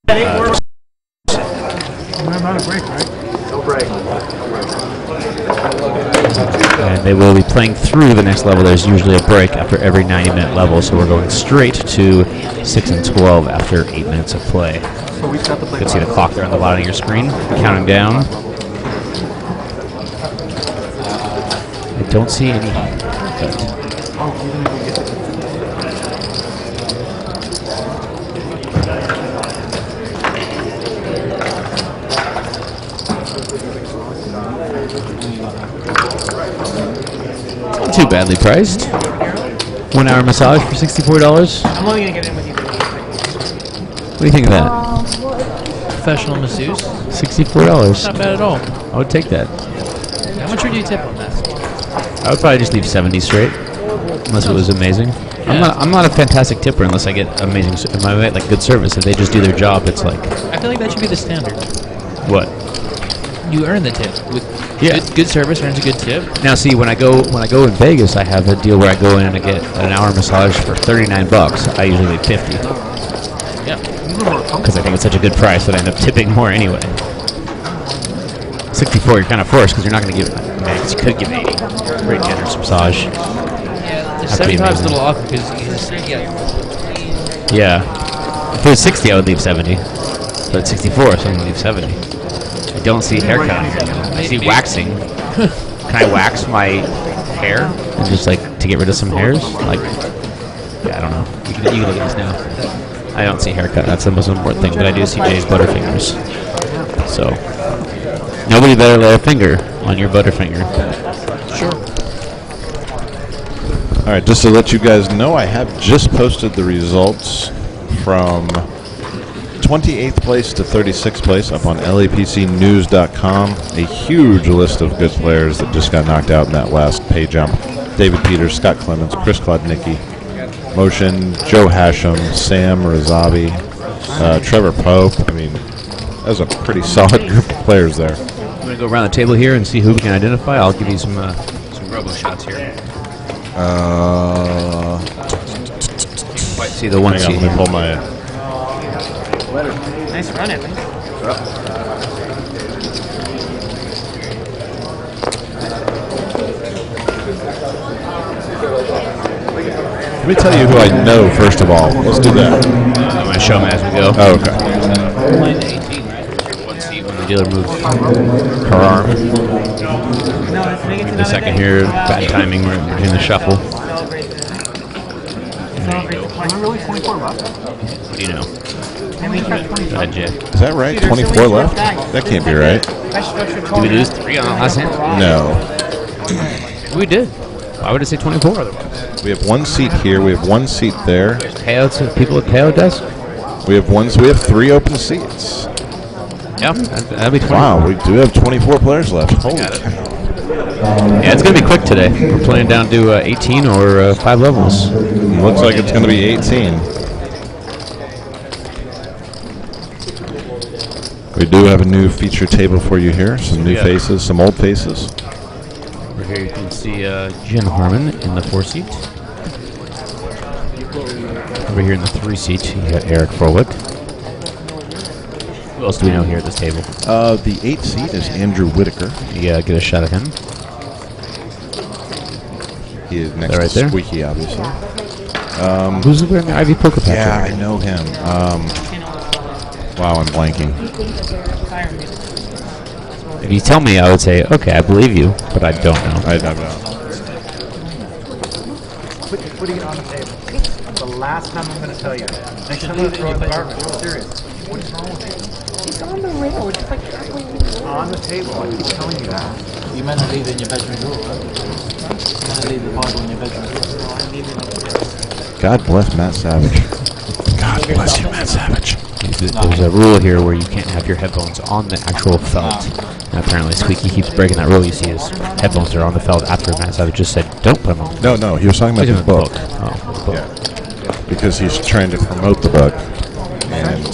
Not a break, right? No break. And they will be playing through the next level. There's usually a break after every 90-minute level, so we're going straight to 6 and 12 after 8 minutes of play. You can see the clock there on the bottom of your screen, counting down. I don't see any. Not too badly priced. 1 hour massage for $64. I'm only gonna get in with you. What do you think of that? Professional masseuse. $64. Not bad at all. I would take that. How much would you tip on that? I would probably just leave 70 straight, unless it was amazing. Yeah. I'm not a fantastic tipper unless I get amazing, like good service. If they just do their job, it's like. I feel like that should be the standard. What? You earn the tip with good service earns a good tip. Now, see, when I go in Vegas, I have a deal where I go in and I get an hour massage for $39. I usually leave 50. Yeah. Because I think it's such a good price that I end up tipping more anyway. 64, you're kind of forced because you're not going to give. You could give 80. Very generous massage. Yeah, 75 is a little awkward because Yeah. If it was 60, I would leave 70. But at 64, so I'm going to leave 70. I don't see haircut. I see waxing. Can I wax my hair and just like to get rid of some hairs? Like, yeah, I don't know. You can look at this now. I don't see haircut. That's the most important thing. But I do see Jay's butterfingers. So nobody better lay a finger on your butterfinger. Sure. All right, just to let you guys know, I have just posted the results from 28th place to 36th place up on LAPCnews.com. A huge list of good players that just got knocked out in that last pay jump. David Peters, Scott Clements, Chris Klodnicki, Motion, Joe Hashem, Sam Razavi, Trevor Pope. I mean, that was a pretty solid group of players there. I'm going to go around the table here and see who we can identify. I'll give you some robo shots here. Quite see the one Hang on, seat. let me pull my... Nice run, Evan. Let me tell you who I know, first of all. Let's do that. I'm going to show them as we go. Oh, okay. Line 18, right? One seat when the dealer moves her arm. Wait a second here. Bad timing. We're doing the shuffle. Really 24 left? What do you know? I mean, Go ahead, Jay. Is that right? 24 left? That can't be right. Did we lose 3 on the last hand? No. We did. Why would it say 24 otherwise? We have one seat here. We have one seat there. Payouts, people at payout desk? We have one. So we have 3 open seats. Yeah, that'd be 24. Wow, we do have 24 players left. Holy cow. Yeah, it's going to be quick today. We're playing down to 18 or 5 levels. Looks like it's going to be 18. We do have a new feature table for you here. Some new faces, some old faces. Over here you can see Jim Harmon in the 4 seat. Over here in the 3 seat, you got Eric Froelich. Who else do we know here at this table? The 8 seat is Andrew Whitaker. Yeah, get a shot of him. He is next right to there? Squeaky, obviously. Who's wearing the Ivy Poker Patch? Yeah, I know him. Wow, I'm blanking. If you tell me, I would say, okay, I believe you, but I don't know. I don't know. Putting it on the table. The last time I'm going to tell you. Next time I'm going to throw it in the garbage. I'm serious. What is wrong with it? It's on the rail. It's like on the table. I keep telling you that. You meant to leave it in your bedroom drawer, right? You meant to leave the Bible in your bedroom drawer. God bless Matt Savage. God bless you, Matt Savage. There's a rule here where you can't have your headphones on the actual felt. And apparently Squeaky keeps breaking that rule. You see his headphones are on the felt after Matt Savage just said, don't put them on. No, he was talking about the book. Oh, the book. Yeah. Because he's trying to promote the book. And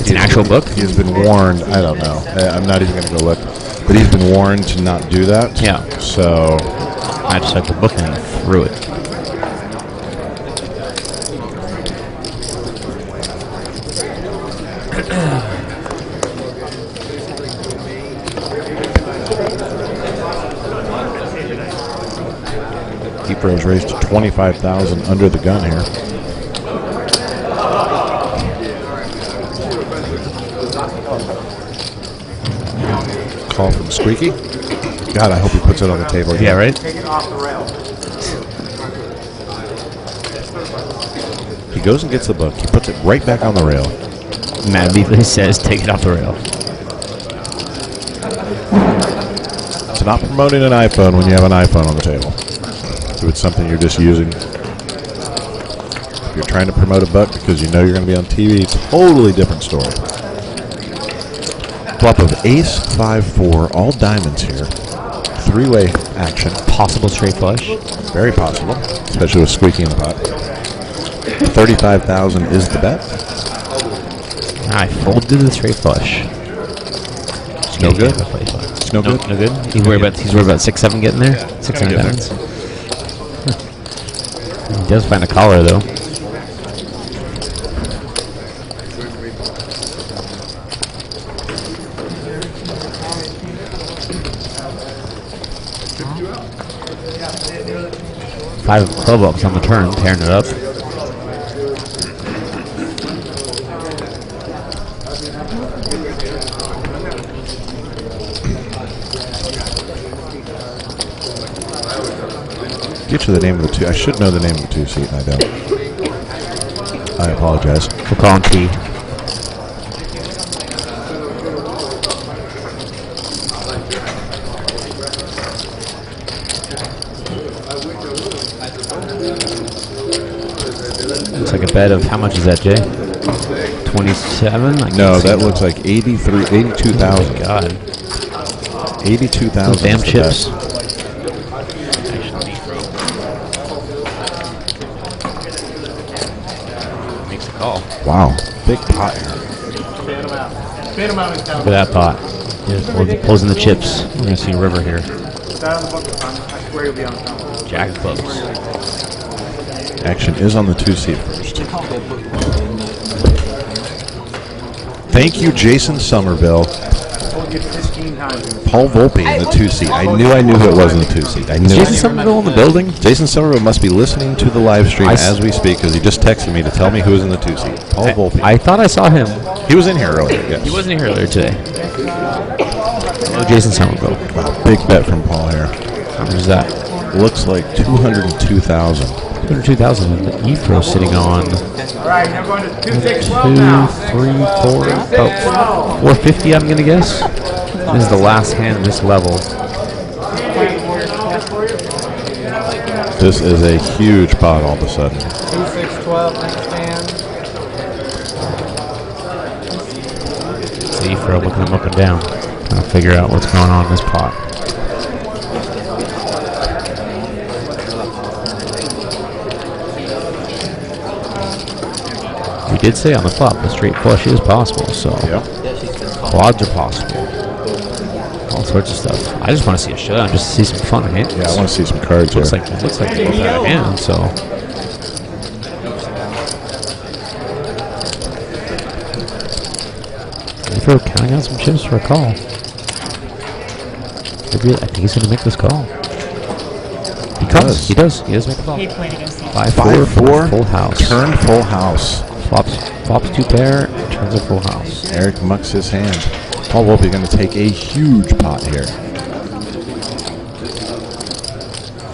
It's an actual book? He's been warned, I don't know. I'm not even going to go look. But he's been warned to not do that. Yeah. So I just had the book and threw it. raised to 25,000 under the gun here. Call from Squeaky. God, I hope he puts it on the table again. Yeah, right? Take it off the rail. He goes and gets the book. He puts it right back on the rail. Matt immediately says, take it off the rail. It's not promoting an iPhone when you have an iPhone on the table. If it's something you're just using. If you're trying to promote a buck because you know you're going to be on TV, it's a totally different story. Flop of ace, 5-4, all diamonds here. Three-way action. Possible straight flush. Very possible, especially with Squeaky in the pot. 35,000 is the bet. I folded the straight flush. It's no good. It's no good. No good. He's worried about 6-7 getting there. 6-7 Get there. diamonds. He does find a collar though. Five of club ups on the turn, tearing it up. Get you the name of the two. I should know the name of the two seat, and I don't. I apologize. We'll call him T. Looks like a bet of how much is that, Jay? 27? No, that looks like 82,000. God. 82,000. Damn chips. Makes a call. Wow, big pot here. Spin him out in town. Look at that pot. Yeah, closing the chips. We're going to see a river here. Put that on the book this time. I swear you'll be on the town. Jack of clubs. Action is on the two seat first. Thank you, Jason Somerville. Told you 15 times. Paul Volpe in the two seat. I knew who it was in the two seat. I knew Jason it. Somerville in the building? Jason Somerville must be listening to the live stream as we speak because he just texted me to tell me who was in the two seat. Paul Volpe. I thought I saw him. He was in here earlier, yes. He wasn't here earlier today. Oh, Jason Somerville. Wow, big bet from Paul here. How much is that? Looks like 202,000. 202,000. And the Efro sitting on All right, now going to 2612 2, now. 3, 4, about 450, I'm going to guess. This is the last hand of this level. This is a huge pot all of a sudden. 2612, next hand. It's the Efro looking him up and down. Trying to figure out what's going on in this pot. We did say on the flop the straight flush is possible, so Yep. quads are possible. All sorts of stuff. I just want to see a showdown, just to see some fun hands. Yeah, I want to see some cards Looks here. like they both have hands, so. Efro counting out some chips for a call. I think he's going to make this call. He calls. He does. He does make the call. He played against the 5-4, full house. Turned full house. Flops two pair, turns a full house. Eric mucks his hand. Paul Volpe going to take a huge pot here.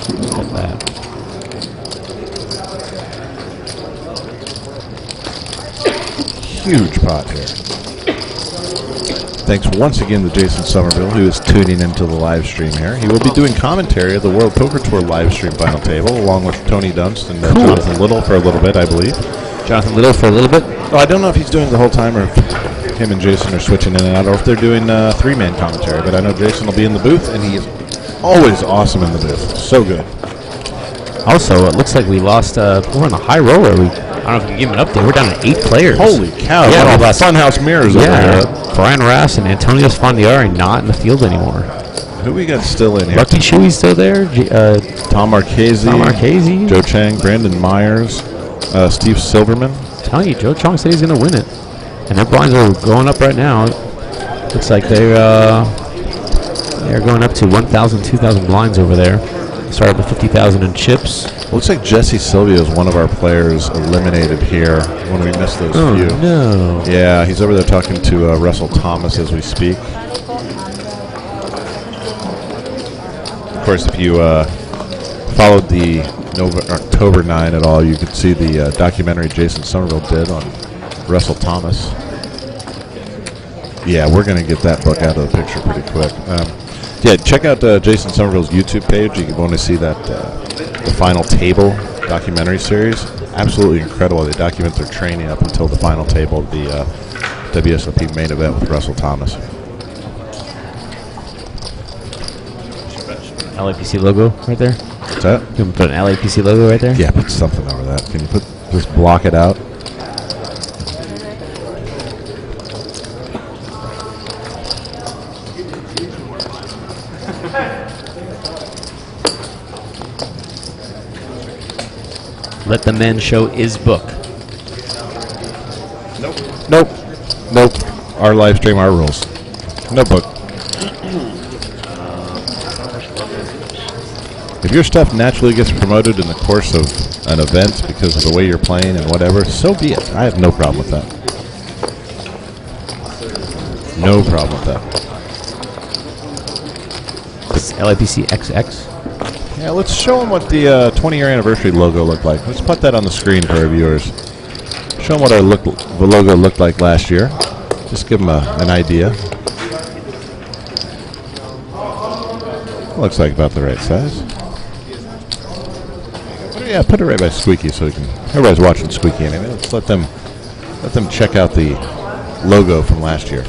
Look at that. Huge pot here. Thanks once again to Jason Somerville, who is tuning into the live stream here. He will be doing commentary of the World Poker Tour live stream final table, along with Tony Dunst and Jonathan Little for a little bit, I believe. Jonathan Little for a little bit. Oh, I don't know if he's doing the whole time or if him and Jason are switching in and out, or if they're doing three-man commentary. But I know Jason will be in the booth, and he is always awesome in the booth. So good. Also, it looks like we lost. We're on a high roller. I don't know if you can give him an update. We're down to 8 players. Holy cow! Yeah, Yeah, we lost. Funhouse mirrors over Yeah, here. Brian Rass and Antonios Fondiari not in the field anymore. Who we got still in here? Lucky Chewy's still there. Tom Marchese, Tom Marchese. Joe Chang, Brandon Myers, Steve Silverman. Telling you, Joe Chong said he's going to win it, and their blinds are going up right now. Looks like they're going up to 1,000, 2,000 blinds over there. Started with 50,000 in chips. Looks like Jesse Silvio is one of our players eliminated here when we missed those few. No. Yeah, he's over there talking to Russell Thomas as we speak. Of course, if you followed the October 9 at all, you could see the documentary Jason Somerville did on Russell Thomas. Yeah, we're going to get that book out of the picture pretty quick. Yeah, check out Jason Somerville's YouTube page. You can want to see that the Final Table documentary series. Absolutely incredible. They document their training up until the final table of the WSOP main event with Russell Thomas. LAPC logo right there. What's that? You can put an LAPC logo right there? Yeah, put something over that. Can you just block it out? Let the man show his book. Nope. Our live stream, our rules. No book. If your stuff naturally gets promoted in the course of an event because of the way you're playing and whatever, so be it. I have no problem with that. No problem with that. It's LAPC XX. Yeah, let's show them what the 20-year anniversary logo looked like. Let's put that on the screen for our viewers. Show them what the logo looked like last year. Just give them an idea. Looks like about the right size. Yeah, put it right by Squeaky so we can. Everybody's watching Squeaky anyway. Let's let them check out the logo from last year.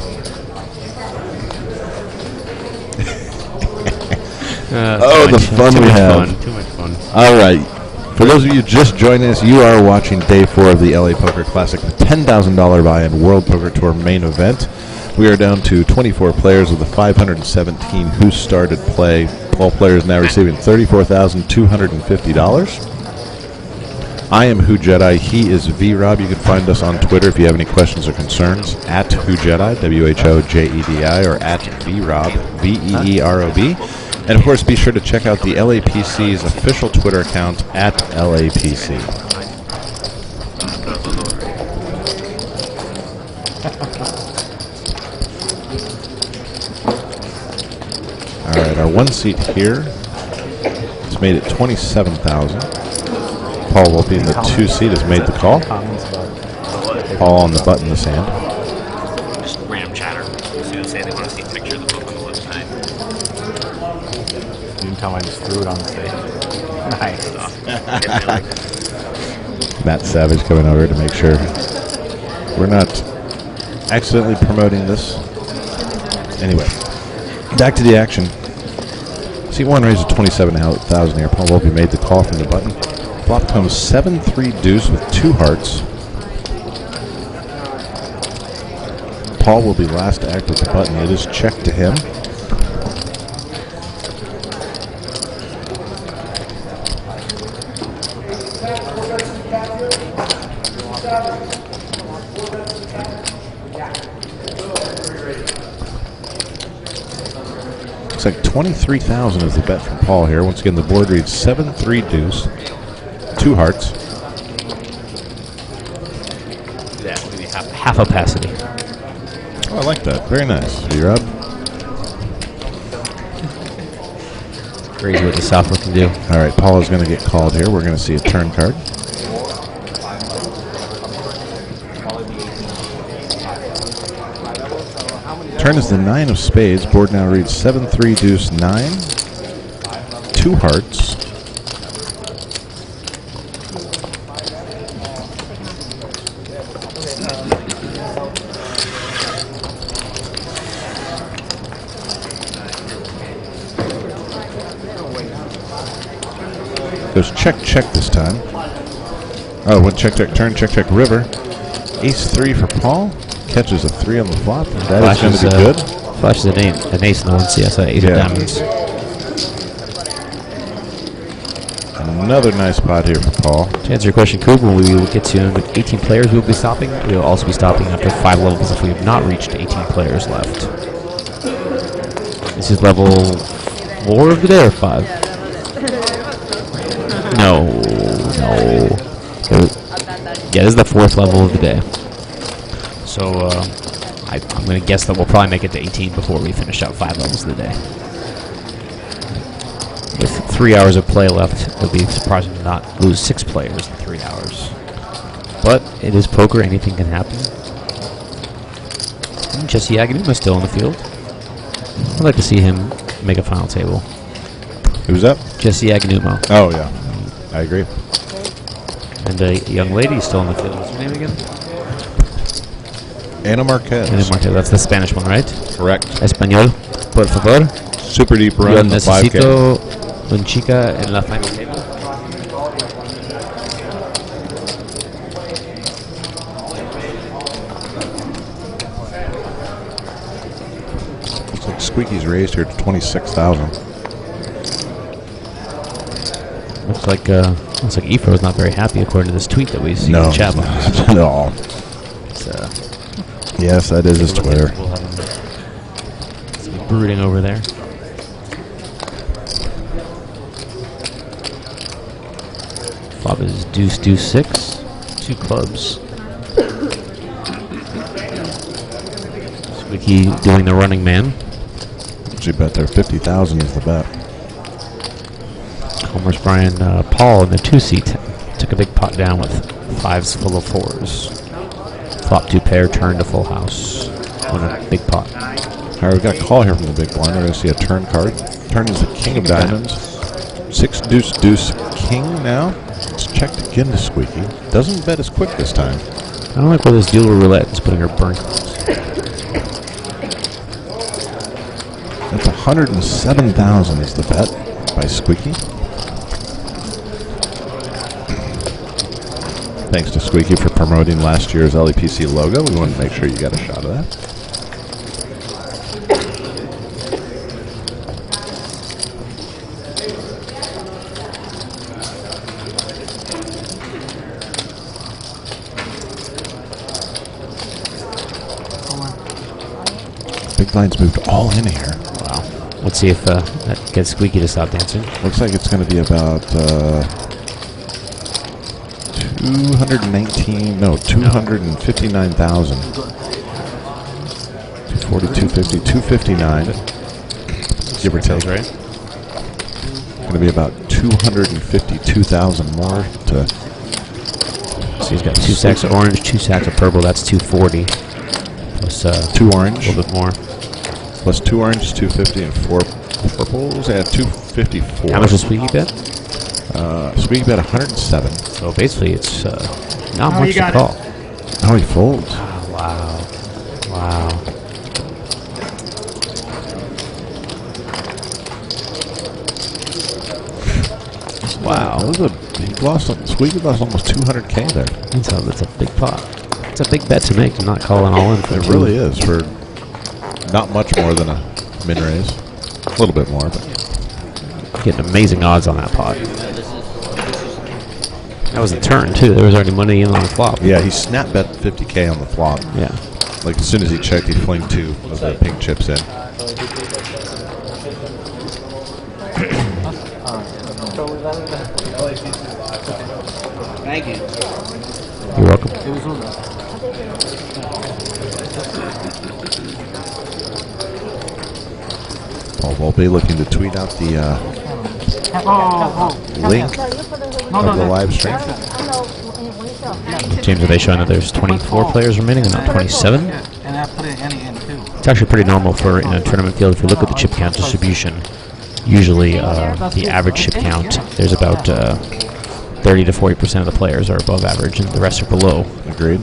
The fun we have. Too much fun. All right. For those of you just joining us, you are watching Day 4 of the LA Poker Classic, the $10,000 buy-in World Poker Tour main event. We are down to 24 players with the 517 who started play. 12 players now receiving $34,250. I am Who Jedi. He is V-Rob. You can find us on Twitter if you have any questions or concerns at Who Jedi, WHOJEDI, or at V-Rob, VEEROB. And, of course, be sure to check out the LAPC's official Twitter account at LAPC. All right, our one seat here is made at $27,000. Paul Wolpe in the two seat has made the call. Paul on the button this hand. Just random chatter. Students say they want to see a picture of the book on the website. You can tell I just threw it on the stage. Nice. Matt Savage coming over to make sure we're not accidentally promoting this. Anyway, back to the action. Seat 1 raises 27,000 here. Paul Wolpe made the call from the button. Flop comes 7-3 deuce with 2 hearts. Paul will be last to act with the button. It is check to him. Looks like 23,000 is the bet from Paul here. Once again, the board reads 7-3 deuce. 2 hearts. Yeah, maybe half opacity. Oh, I like that. Very nice. You're up. Crazy what the software can do. All right, Paul is going to get called here. We're going to see a turn card. Turn is the 9 of spades. Board now reads 7-3 deuce 9. 2 hearts. Goes check, check this time. Oh, one check, check, turn, check, check, river. Ace-3 for Paul. Catches a 3 on the flop. That is going to be good. Flashes an ace in the 1CS, ace of diamonds. Another nice pot here for Paul. To answer your question, Coop, when we will get to 18 players, we'll be stopping. We'll also be stopping after 5 levels if we have not reached 18 players left. This is level 4 of the day or 5? No. Yeah, this is the 4th level of the day. So I'm going to guess that we'll probably make it to 18 before we finish out 5 levels of the day. With 3 hours of play left, it would be surprising to not lose 6 players in 3 hours. But it is poker, anything can happen. And Jesse Agnuma still in the field. I'd like to see him make a final table. Who's that? Jesse Agnuma. Oh, yeah. I agree. And a young lady still in the field. What's her name again? Ana Marquez. Ana Marquez. That's the Spanish one, right? Correct. Español, por favor. Super deep Yo run in the 5K. necesito una chica en la final table. Looks like Squeaky's raised here to 26,000. Looks like Ifro is not very happy according to this tweet that we see in No, the chat it's box. not at all. Yes, that is his Twitter. We'll have him some brooding over there. Flop is deuce, deuce, 6. 2 clubs. Squeaky doing the running man. She bet there 50,000 is the bet. Homer's Brian Paul in the 2 seat took a big pot down with 5s full of 4s. Flop 2 pair, turn to full house on a big pot. All right, we got a call here from the big blind. We're going to see a turn card. Turn is the king of diamonds. 6 deuce deuce king now. It's checked again to Squeaky. Doesn't bet as quick this time. I don't like where this dealer roulette is putting her burn cards. That's 107,000 is the bet by Squeaky. Thanks to Squeaky for promoting last year's LAPC logo. We wanted to make sure you got a shot of that. Big blind's moved all in here. Wow. Let's see if that gets Squeaky to stop dancing. Looks like it's going to be about 259,000. 240, 250, 259. Give or take. Right? Going to be about 252,000 more to. So he's got 2 sacks of orange, 2 sacks of purple. That's 240. Plus 2 orange. A little bit more. Plus 2 oranges, 250, and 4 purples. Yeah, 254. How much does Squeaky bet? Squeaky bet 107. So basically, it's not much to call. Oh, he folds. Wow. Wow. Wow. That was Squeaky lost almost 200K there. That's a big pot. It's a big bet to make to not call an all in for It really is for not much more than a min raise. A little bit more, but getting amazing odds on that pot. That was a turn too. There was already money in on the flop. yeah, he snap bet 50K on the flop. Yeah. Like as soon as he checked, he flinged 2 of the pink chips in. Thank you. You're welcome. It was over. Paul Volpe looking to tweet out the link of the live stream. James, are they showing that there's 24 players remaining and not 27? Yeah, and I put in any in too. It's actually pretty normal for in a tournament field. If you look at the chip count distribution, usually the average chip count, there's about 30 to 40% of the players are above average and the rest are below. Agreed.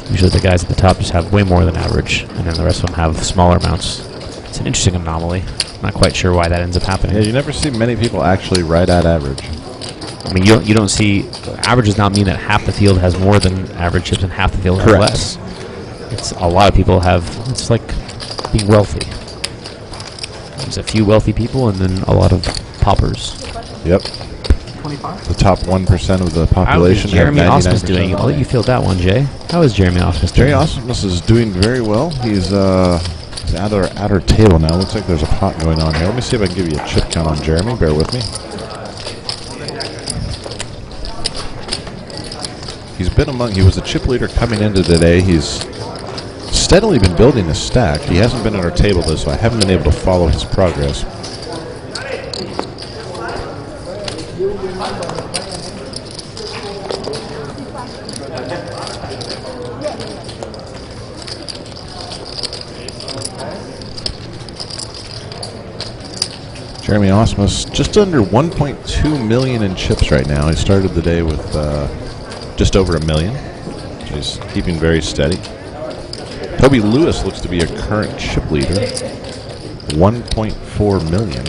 Usually the guys at the top just have way more than average, and then the rest of them have smaller amounts. It's an interesting anomaly. Not quite sure why that ends up happening. Yeah, you never see many people actually right at average. I mean, you don't see average does not mean that half the field has more than average chips and half the field has Correct. less. It's a lot of people have. It's like being wealthy. There's a few wealthy people and then a lot of paupers. Yep. 25? The top 1% of the How is population have Jeremy 99%. Osmus doing? I'll let you field that one, Jay. How is Jeremy Osmus doing? Jerry Osmus is doing very well. He's at our table now. Looks like there's a pot going on here. Let me see if I can give you a chip count on Jeremy. Bear with me. He's been among. He was a chip leader coming into today. He's steadily been building his stack. He hasn't been at our table though, so I haven't been able to follow his progress. Jeremy Osmus, just under 1.2 million in chips right now. He started the day with just over $1 million. So he's keeping very steady. Toby Lewis looks to be a current chip leader, 1.4 million.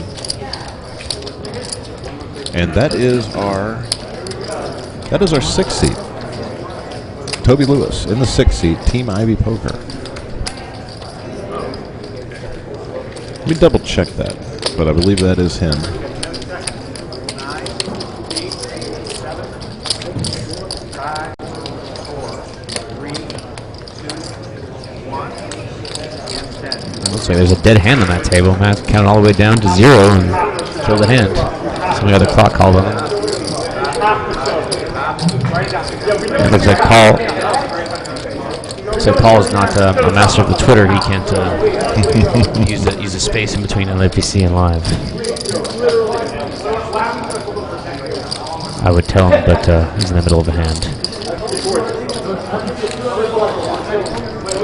And that is our 6th seed. Toby Lewis in the 6th seed, Team Ivy Poker. Let me double check that, but I believe that is him. Looks like there's a dead hand on that table. Matt counted all the way down to 0 and killed the hand. Some other clock called on him. It looks like Paul. Looks like Paul is not a master of the Twitter. He can't use the space in between LAPC and live. I would tell him, but he's in the middle of a hand.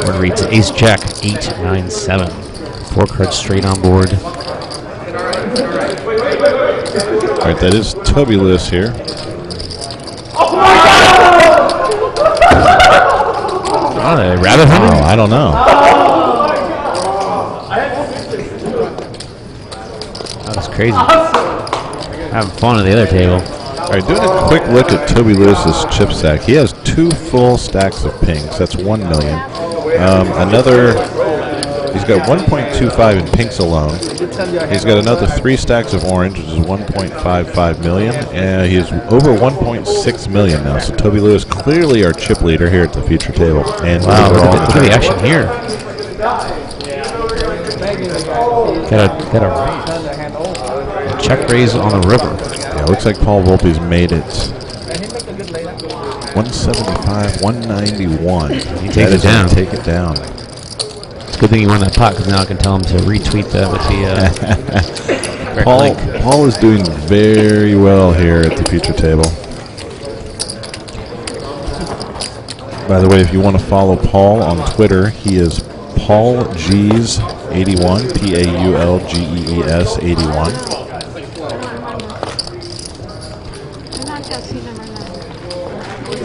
Board reads Ace Jack 8 9 7. 4 cards straight on board. All right, that is Toby Lewis here. Oh, rabbit hunter? Oh, I don't know. That was crazy. Having fun at the other table. All right, doing a quick look at Toby Lewis's chip stack. He has 2 full stacks of pinks. That's 1 million. He's got 1.25 in pinks alone. He's got another 3 stacks of orange, which is 1.55 million. And he's over 1.6 million now. So Toby Lewis clearly our chip leader here at the feature table. And wow, look at the action here. Got a check raise on the river. Yeah, looks like Paul Volpe's made it 175, 191. He takes it down. Take it down. It's a good thing he won that pot because now I can tell him to retweet that with the link. Paul is doing very well here at the future table. By the way, if you want to follow Paul on Twitter, he is PaulGees81, PaulGees 81.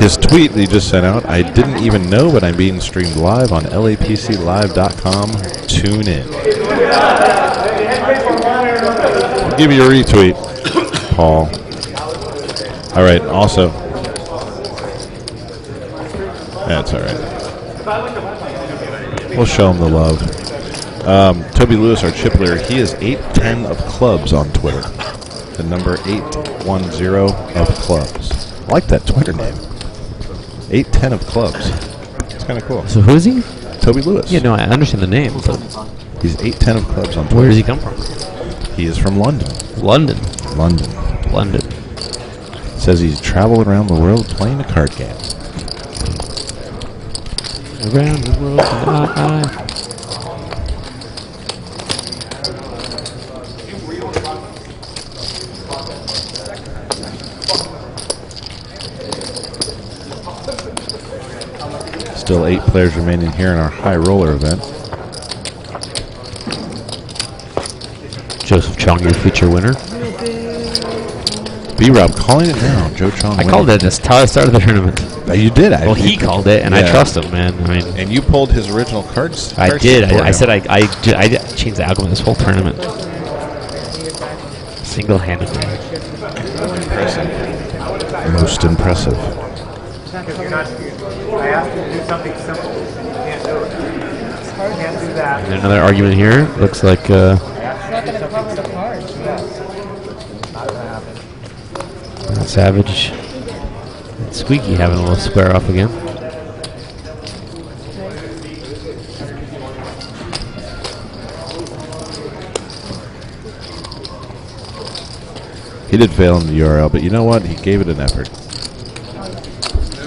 His tweet that he just sent out, I didn't even know, but I'm being streamed live on LAPClive.com. Tune in. I'll give you a retweet, Paul. All right, also. That's all right. We'll show him the love. Toby Lewis, our chip leader, he is 810 of clubs on Twitter. The number 810 of clubs. I like that Twitter name. 810 of clubs. It's kind of cool. So who is he? Toby Lewis. Yeah, no, I understand the name. But he's 810 of clubs on Twitter. Where does he come from? He is from London. London. Says he's traveled around the world playing a card game. Around the world tonight. Still 8 players remaining here in our high roller event. Joseph Chong, your feature winner. B-Rob calling it now. Joe Chong. I called it as how I started the tournament. You did. Well, he called it, and I trust him, man. I mean, and you pulled his original cards. I did. I said I changed the algorithm this whole tournament, single-handedly. Impressive. Most impressive. I asked you to do something simple. You can't do it. Can't do that. And another argument here. Looks like It's not going to cover the cards. Not going to happen. Savage and Squeaky having a little square off again. He did fail in the URL, but you know what? He gave it an effort.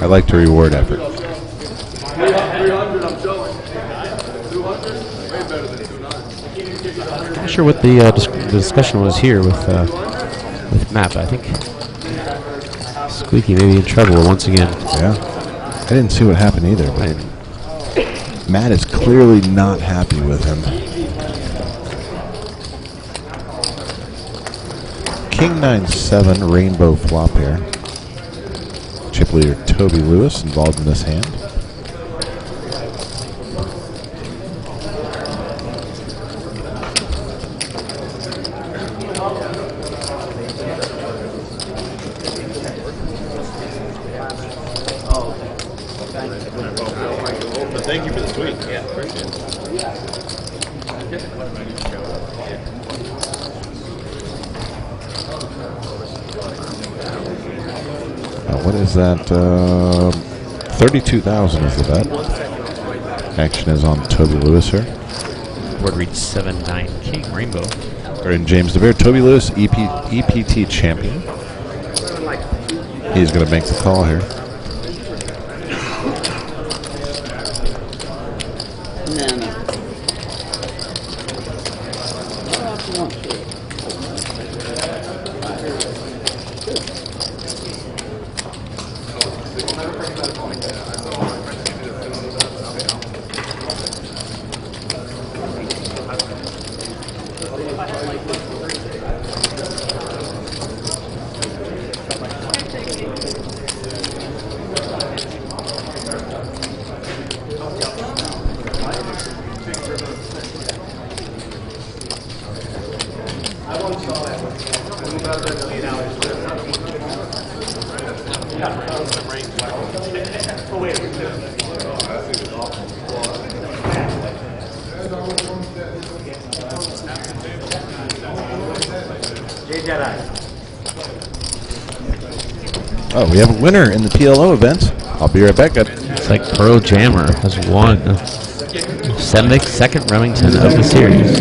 I like to reward effort. I'm not sure what the discussion was here with Matt. I think Squeaky may be in trouble once again. Yeah. I didn't see what happened either. But Matt is clearly not happy with him. King 9-7 rainbow flop here. Chip leader Toby Lewis involved in this hand. Thank you for the tweet. Yeah, appreciate it. What is that? 32,000 is the bet. Action is on Toby Lewis here. Board reads 7-9 King Rainbow. Or in James DeVere, Toby Lewis, EPT champion. He's going to make the call here. Oh, we have a winner in the PLO event. I'll be right back. It's like Pearl Jammer has won. Second Remington of the series.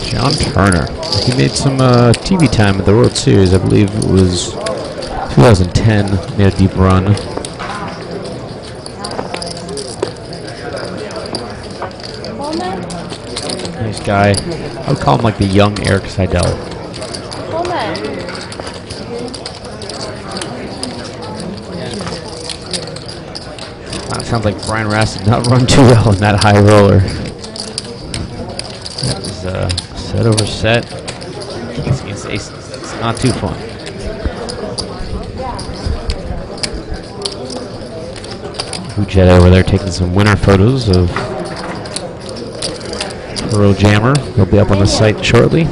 John Turner. He made some TV time at the World Series. I believe it was 2010. Made a deep run. Nice guy. I would call him like the young Eric Seidel. Sounds like Brian Rass did not run too well in that high roller. That was set over set. Kings against aces. It's not too fun. Jet over there taking some winner photos of Pearl Jammer. They'll be up on the site shortly.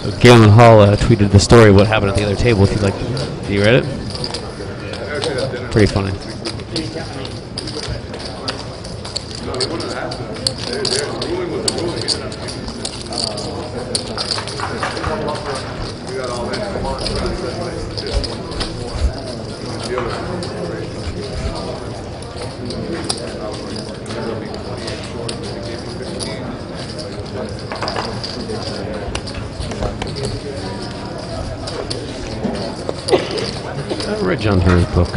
So Galen Hall tweeted the story of what happened at the other table. If you'd like, you read it? Pretty funny. I read John Turner's book.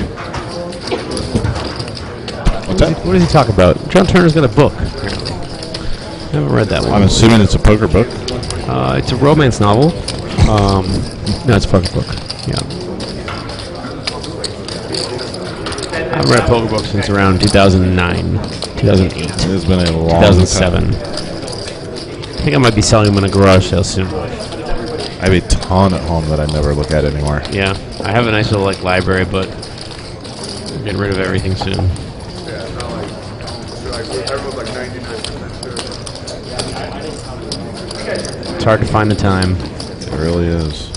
What's that? What does he talk about? John Turner's got a book, apparently. I haven't read that one. I'm assuming it's a poker book. It's a romance novel. No, it's a poker book. Yeah. I haven't read a poker book since around 2009, 2008, It has been a long 2007. time. I think I might be selling them in a garage sale soon. I have a ton at home that I never look at anymore. Yeah, I have a nice little library, but I'm getting rid of everything soon. It's hard to find the time. It really is.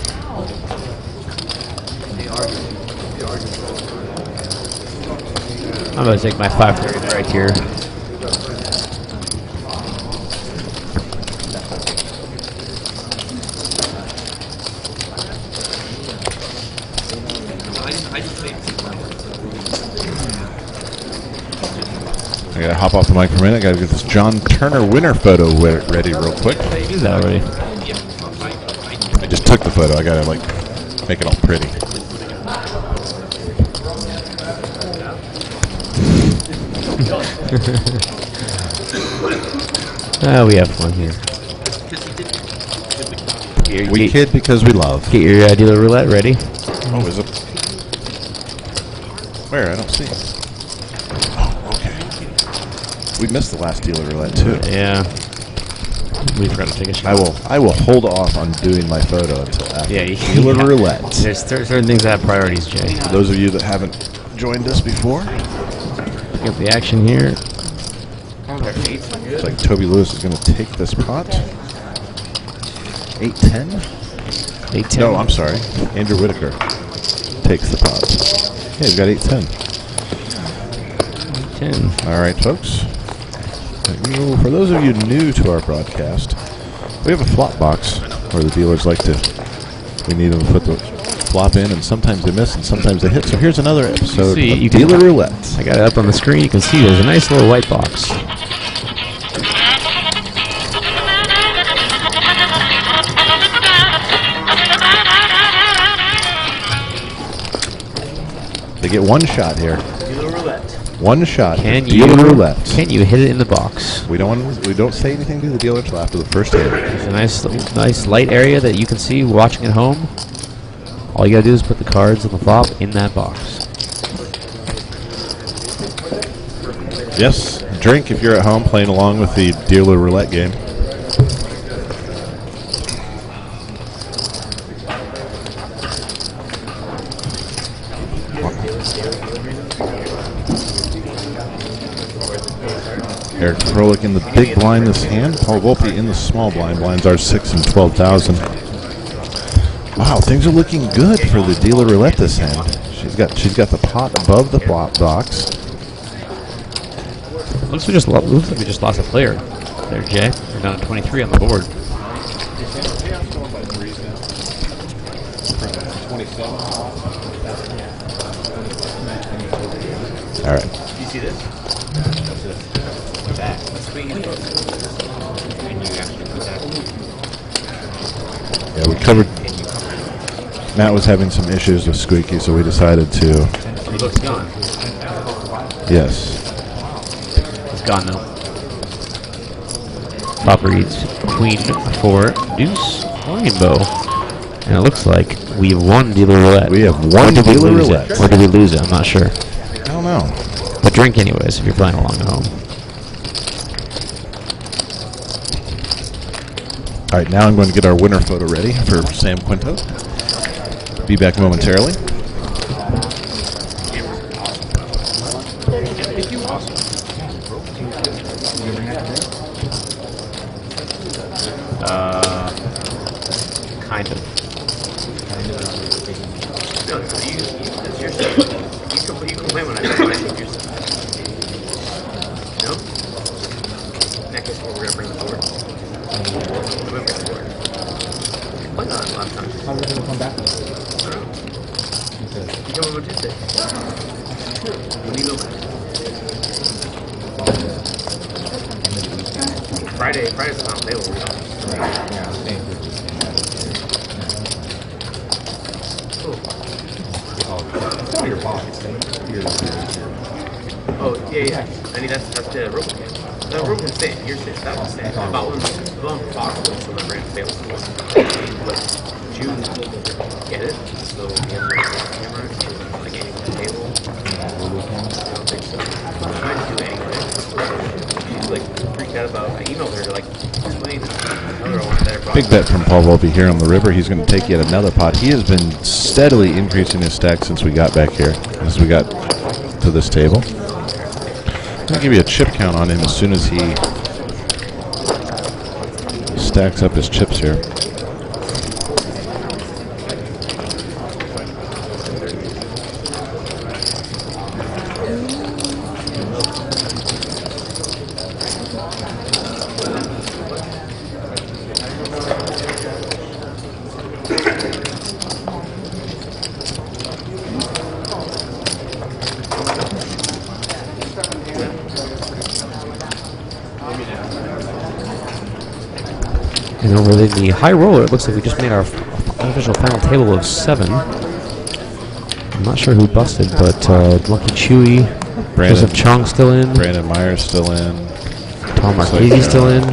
I'm going to take my 530 break here. I gotta hop off the mic for a minute. I gotta get this John Turner winner photo ready real quick. You do that already. I just took the photo. I gotta like make it all pretty. We have fun here. We kid because we love. Get your dealer roulette ready. Oh, is it? Where? I don't see it. Oh, okay. We missed the last dealer roulette too. Yeah. We forgot to take a shot. I will hold off on doing my photo until after Yeah, dealer roulette. There's certain things that have priorities, Jay. For those of you that haven't joined us before, Get the action here. looks like Toby Lewis is going to take this pot. 8-10. 8-10. No, I'm sorry. Andrew Whitaker takes the pot. Yeah, he's got 8-10. 10. All right, folks. For those of you new to our broadcast, we have a flop box where the dealers like to. We need them to put the flop in, and sometimes they miss, and sometimes they hit. So here's another episode See, of you Dealer can- Roulette. I got it up on the screen. You can see there's a nice little white box. They get one shot here. Dealer roulette. One shot. Can Dealer you? Roulette. Can you hit it in the box? We don't say anything to the dealer until after the first hit. It's a nice light area that you can see watching at home. All you gotta do is put the cards and the flop in that box. Yes, drink if you're at home playing along with the Dealer Roulette game. Eric Froelich in the big blind this hand. Paul Volpe in the small blind. Blinds are 6 and 12,000. Wow, things are looking good for the Dealer Roulette this hand. She's got the pot above the flop box. Looks like we just lost a player there, Jay. We're down to 23 on the board. All right. You see this? Yeah, we covered. Matt was having some issues with Squeaky, so we decided to. He looks gone. Yes. He's gone now. Flop reads Queen 4 Deuce Rainbow, and it looks like we have won Dealer Roulette. We have won Or did we Dealer lose Roulette. it? Or did we lose it? I'm not sure. I don't know. But drink anyways if you're playing along at home. All right, now I'm going to get our winner photo ready for Sam Quinto. Be back momentarily. You complain when I take your stuff. No? Next is what we're going to bring the board. I'm going to bring the board. Why not last time? How are we going to come back? I don't know. You come over Tuesday. When do you go back? Friday's the final table. Oh, yeah. I mean, that's the rope game. The rope can stay. Yours stays. That one stays. About one box was so the brand fails. But June, get it? So we have the camera, like any table. I don't think so. I might do anyway. She's like freaked out about. I emailed her to like explain. Big bet from Paul Volpe here on the river. He's going to take yet another pot. He has been steadily increasing his stack since we got back here, as we got to this table. I'm going to give you a chip count on him as soon as he stacks up his chips here. And over in the high roller, it looks like we just made our unofficial final table of 7. I'm not sure who busted, but Lucky Chewy, Joseph Chong still in, Brandon Myers still in. Tom Marchese still in.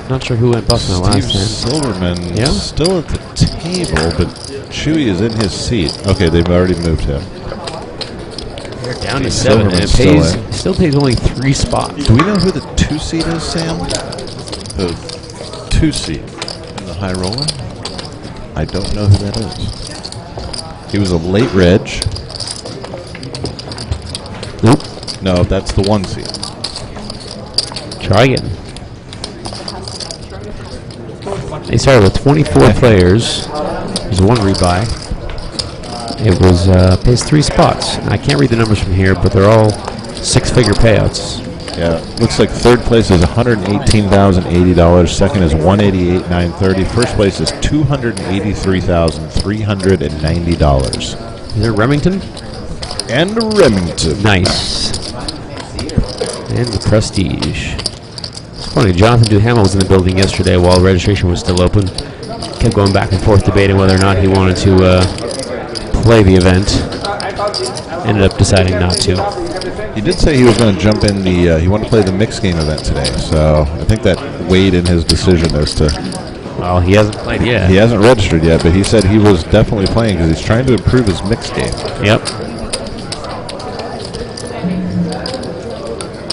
Not sure who went busting the last Steve time. Silverman Yeah? still at the table, but Chewy is in his seat. Okay, they've already moved him. We're down to Steve 7, and it Silverman's still pays only 3 spots. Do we know who the 2 seat is, Sam? The 2 seat in the high roller? I don't know who that is. He was a late reg. Nope. No, that's the 1 seat. Try again. They started with 24 players. There's 1 rebuy. It was pays 3 spots. I can't read the numbers from here, but they're all 6-figure payouts. Yeah, looks like third place is $118,080. Second is $188,930. First place is $283,390. Is there Remington? And Remington. Nice. And the Prestige. It's funny, Jonathan Duhamel was in the building yesterday while registration was still open. Kept going back and forth debating whether or not he wanted to play the event. Ended up deciding not to. He did say he was going to jump in the, he wanted to play the mixed game event today, so I think that weighed in his decision as to... Well, he hasn't played yet. He hasn't registered yet, but he said he was definitely playing because he's trying to improve his mixed game. Yep.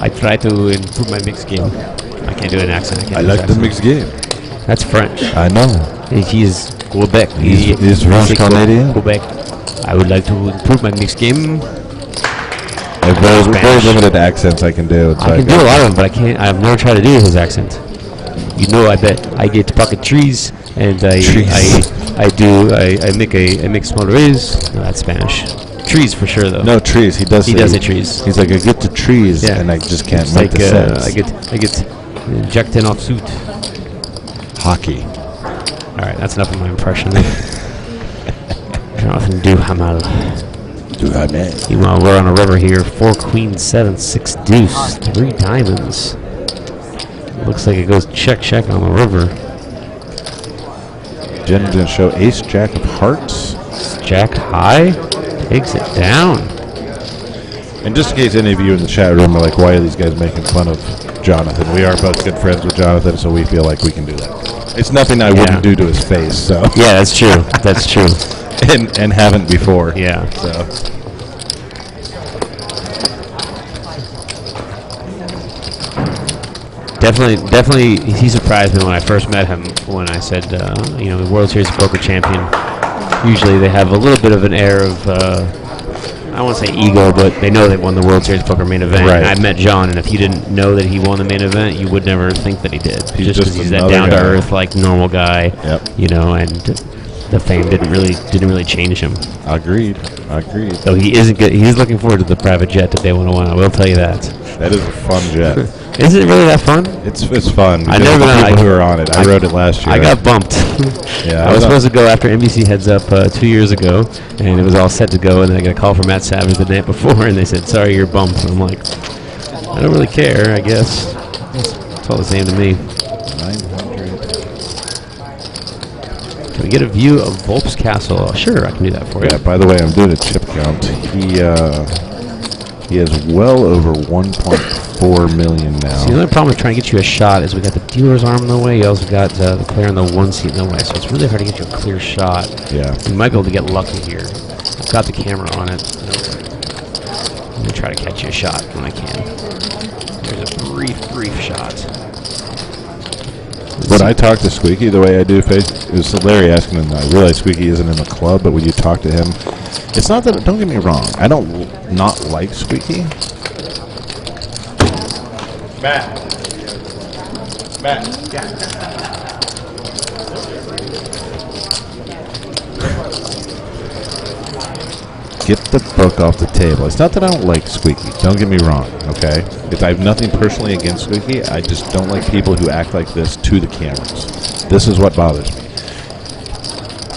I try to improve my mixed game. I can't do an accent. I like the mixed game. That's French. I know. He's Quebec. He's French Canadian. Quebec. I would like to improve my mixed game. I have very limited accents I can do. I can do a lot of them, but I can't. I've never tried to do his accent. You know, I bet I get pocket trees, and I make small rays. No, that's Spanish. Trees for sure, though. No, trees. He does say trees. He's like, I get the trees, Yeah. and I just can't It's make like the sense. I get Jack 10 off suit. Hockey. All right, that's enough of my impression. Jonathan Duhamel. Meanwhile, we're on a river here. 4 queens, 7, 6 deuce, 3 diamonds. Looks like it goes check on the river. Jen's going to show ace jack of hearts. Jack high takes it down. And just in case any of you in the chat room are like, why are these guys making fun of Jonathan? We are both good friends with Jonathan, so we feel like we can do that. It's nothing I wouldn't do to his face, so. Yeah, that's true. That's true. and haven't before. Yeah. So. Definitely, he surprised me when I first met him. When I said, the World Series Poker champion. Usually, they have a little bit of an air of, I won't say ego, but they know they won the World Series Poker main event. Right. And I met John, and if you didn't know that he won the main event, you would never think that he did. He's just because he's that another down to guy. earth, like normal guy. Yep. And the fame didn't really change him. Agreed. Though he isn't good. He's looking forward to the private jet to Day 101. I will tell you that. That is a fun jet. Is it really that fun? It's fun. I never the been- people who are on it. I rode it last year. I got bumped. Yeah, I was supposed to go after NBC Heads Up 2 years ago, and it was all set to go, and then I got a call from Matt Savage the night before, and they said, sorry, you're bumped. And I'm like, I don't really care, I guess. It's all the same to me. 900. Can we get a view of Volp's Castle? Oh, sure, I can do that for you. Yeah. By the way, I'm doing a chip count. He has well over 1.4 million now. See, the only problem with trying to get you a shot is we got the dealer's arm in the way. You also got the player in the one seat in the way, so it's really hard to get you a clear shot. Yeah. We might be able to get lucky here. I've got the camera on it. Let me try to catch you a shot when I can. There's a brief shot. When I talk to Squeaky the way I do, it was Larry asking him. I realize Squeaky isn't in the club, but when you talk to him, it's not that. Don't get me wrong. I don't not like Squeaky. Matt. Get the book off the table. It's not that I don't like Squeaky. Don't get me wrong, okay? I have nothing personally against Squeaky. I just don't like people who act like this to the cameras. This is what bothers me.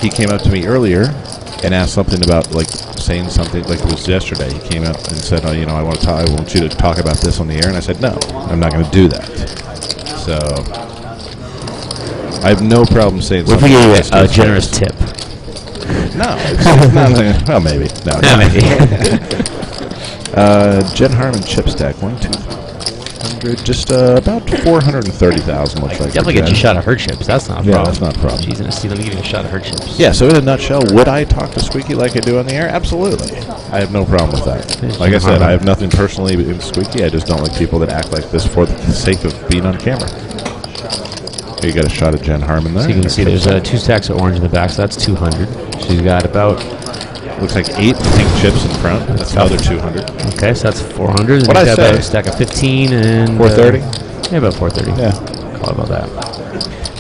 He came up to me earlier and asked something about, like, saying something like it was yesterday. He came up and said, oh, you know, I want you to talk about this on the air. And I said, no, I'm not going to do that. So I have no problem saying What if something. we like give this you a to generous his tip? No, it's not. Well, maybe. No, Maybe. Jen Harmon chip stack 1,200, just about 430,000. Looks like Definitely get you a shot of her chips. That's not a Yeah, problem. that's not a problem. She's gonna see. Let me give you a shot of her chips. Yeah. So in a nutshell, would I talk to Squeaky like I do on the air? Absolutely. I have no problem with that. Like I said, I have nothing personally against Squeaky. I just don't like people that act like this for the sake of being on camera. Here you got a shot of Jen Harmon there. So you can see there's 2 stacks of orange in the back, so that's 200. She's got about, Looks like 8 pink chips in front. That's how they're 200. okay, so that's 400. What'd I got say? about a stack of 15 and 430? Yeah, about 430. Yeah. Call about that.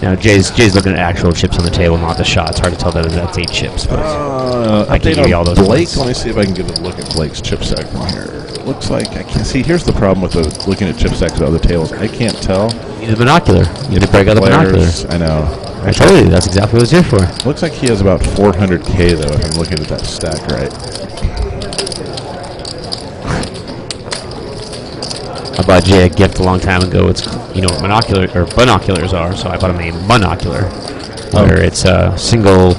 Now Jay's looking at actual chips on the table, not the shot. It's hard to tell that that's 8 chips, but I can Update give you all on those Blake. points. Let me see if I can get a look at Blake's chip stack from here. Looks like I can't see. Here's the problem with looking at chip stacks at other tables. I can't tell. You need a binocular. You need to break out the binocular. Players, I know. I told you that's exactly what it's here for. Looks like he has about 400K though. If I'm looking at that stack right. I bought Jay a gift a long time ago. It's what binoculars are. So I bought him a monocular, where it's a single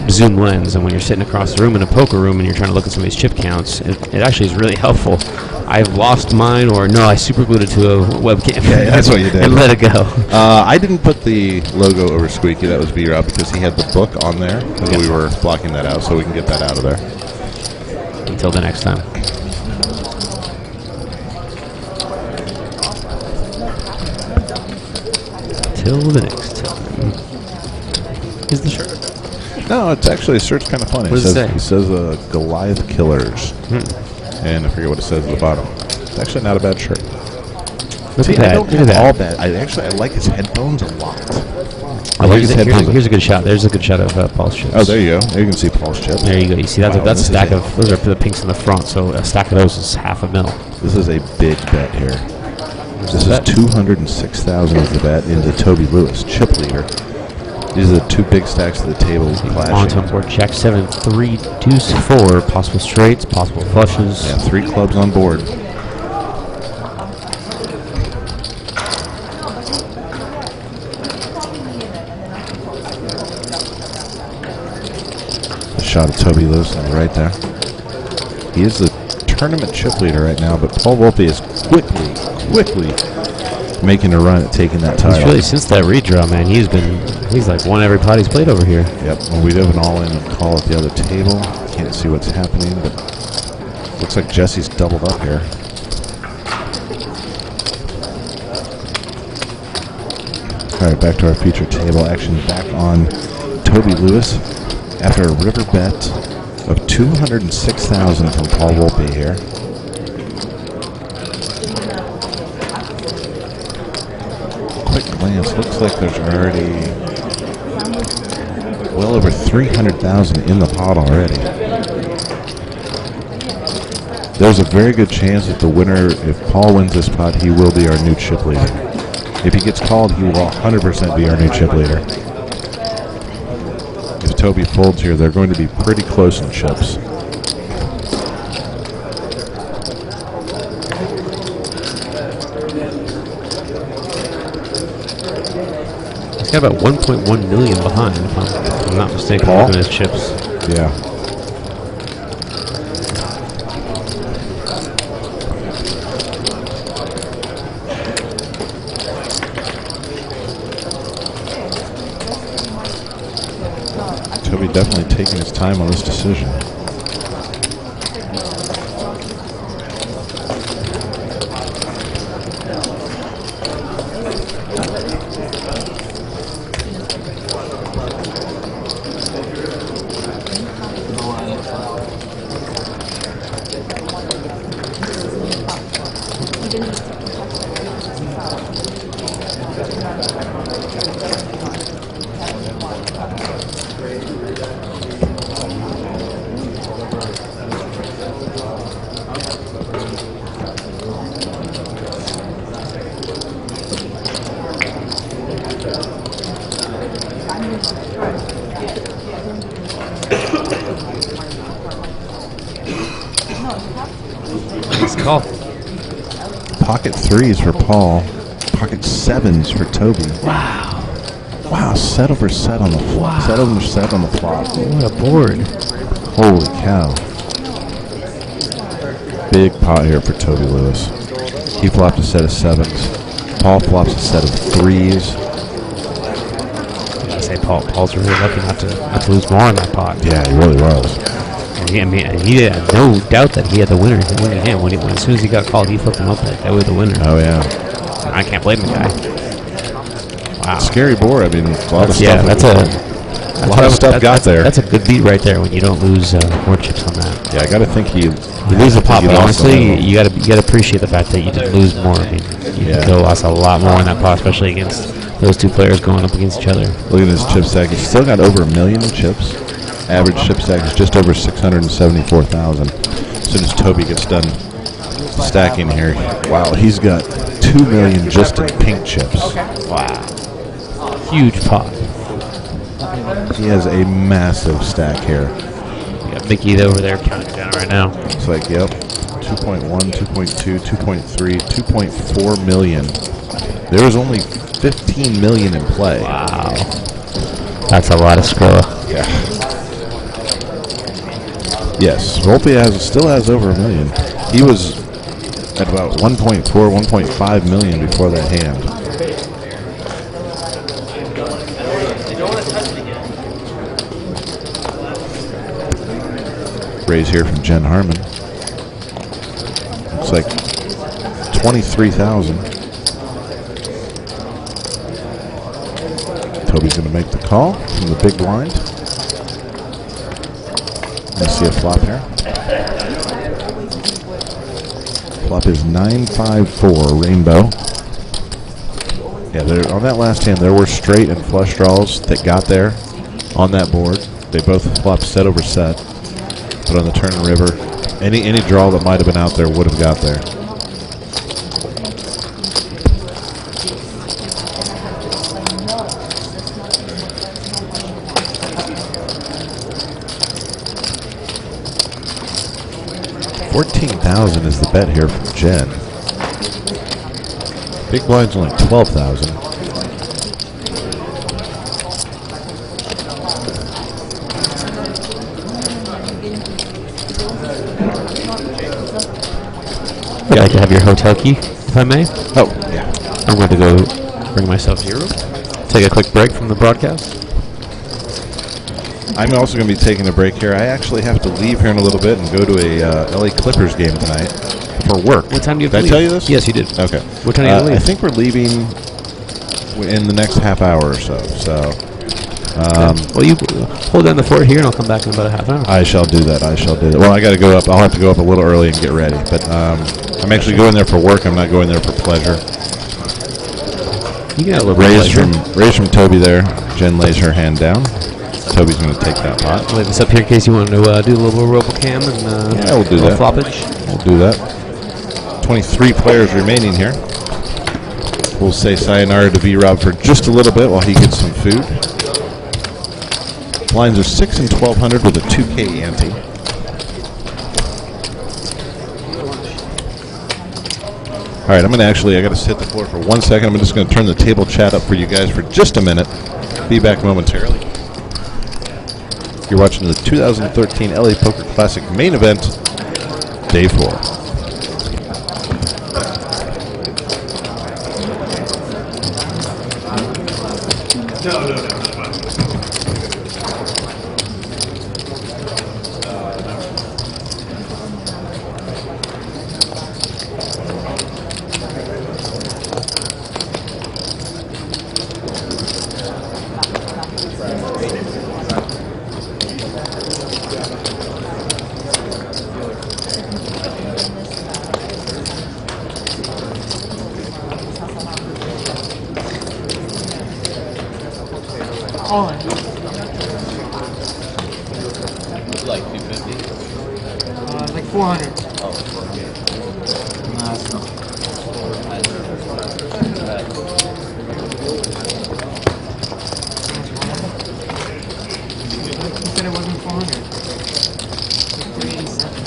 zoom lens, and when you're sitting across the room in a poker room and you're trying to look at somebody's chip counts, it actually is really helpful. I've lost mine, or no, I super glued it to a webcam. Yeah, that's what you did. And let it go. I didn't put the logo over Squeaky. That was B-Rob because he had the book on there. And we were blocking that out, so we can get that out of there. Until the next time. Till the next time. Is the shirt? No, it's actually, his shirt's kind of funny. What does it say? He says Goliath Killers. And I forget what it says at the bottom. It's actually not a bad shirt. Look See, at that. I don't Look at have all that. bad. I like his headphones a lot. I like his that. headphones. Here's a good shot. There's a good shot of Paul's chips. Oh, there you go. There you can see Paul's chips. There you go. You see Wow, that's a this stack is of those are the pinks in the front. So a stack of those is $500,000. This is a big bet here. This is 206,000 of the bet into Toby Lewis, chip leader. These are the 2 big stacks of the table On clashing. top board, Jack 7, 3, deuce 4, possible straights, possible flushes. Yeah, 3 clubs on board. A shot of Toby Lewis on the right there. He is the tournament chip leader right now, but Paul Volpe is quickly making a run at taking that title. He's really, since that redraw, man, he's like won every pot he's played over here. Yep, well, we have an all-in call at the other table. Can't see what's happening, but looks like Jesse's doubled up here. All right, back to our feature table action. Back on Toby Lewis after a river bet of 206,000 from Paul Volpe here. Quick glance, looks like there's already Well over 300,000 in the pot already. There's a very good chance that the winner, if Paul wins this pot, he will be our new chip leader. If he gets called, he will 100% be our new chip leader. If Toby folds here, they're going to be pretty close in chips. He's got about 1.1 million behind, if I'm not mistaken, Paul? looking at his chips. Yeah. Toby definitely taking his time on this decision. Nice call. Pocket threes for Paul. Pocket sevens for Toby. Wow. Wow, set over set on the flop. Set over set on the flop. What a board. Holy cow. Big pot here for Toby Lewis. He flopped a set of sevens. Paul flops a set of threes. I say Paul's really lucky not to lose more in that pot. Yeah, he really was. And he had no doubt that he had the winning hand. As soon as he got called, he flipped him up like that with the winner. Oh, yeah. I can't blame the guy. Wow. Scary board. I mean, a lot of stuff. Yeah, that's a lot of stuff got there. That's a good beat right there when you don't lose more chips on that. Yeah, I got to think he You lose a pot, he but lost honestly, on that you gotta appreciate the fact that you didn't lose more. I mean, you could have lost a lot more in that pot, especially against those two players going up against each other. Look at his chip stack. He's still got over 1 million in chips. Average chip stack is just over 674,000. As soon as Toby gets done stacking here, wow, he's got 2 million just in pink chips. Wow. Huge pot. He has a massive stack here. You got Mickey over there counting down right now. It's like, yep, 2.1, 2.2, 2.3, 2.4 million. There was only 15 million in play. Wow. That's a lot of Skrilla. Yeah. Yes, Volpe still has over 1 million. He was at about 1.4, 1.5 million before that hand. Raise here from Jen Harmon. Looks like 23,000. Toby's going to make the call from the big blind. I see a flop here. Flop is 954 rainbow. Yeah, on that last hand, there were straight and flush draws that got there on that board. They both flopped set over set. But on the turn and river, any draw that might have been out there would have got there. $14,000 is the bet here from Jen. Big blind's only 12,000. I'd like to have your hotel key, if I may. Oh, yeah. I'm going to go bring myself to your room. Take a quick break from the broadcast. I'm also going to be taking a break here. I actually have to leave here in a little bit and go to a LA Clippers game tonight for work. What time do you Did have to I leave? tell you this? Yes, you did. Okay. What time do you have to leave? I think we're leaving in the next half hour or so. Well, you hold down the fort here, and I'll come back in about a half hour. I shall do that. Well, I got to go up. I'll have to go up a little early and get ready. But I'm actually going there for work. I'm not going there for pleasure. You can have a little Raise from Toby there. Jen lays her hand down. Toby's going to take that pot. I'll leave this up here in case you want to do a little RoboCam and Yeah, we'll do a little that. floppage. We'll do that. 23 players remaining here. We'll say sayonara to V-Rob for just a little bit while he gets some food. Lines are 6 and 1200 with a 2K ante. All right, I'm going to I got to hit the floor for 1 second. I'm just going to turn the table chat up for you guys for just a minute. Be back momentarily. You're watching the 2013 LA Poker Classic main event, Day 4. Like 250. Like 400. No, it's not. You said it wasn't 400. Like 387.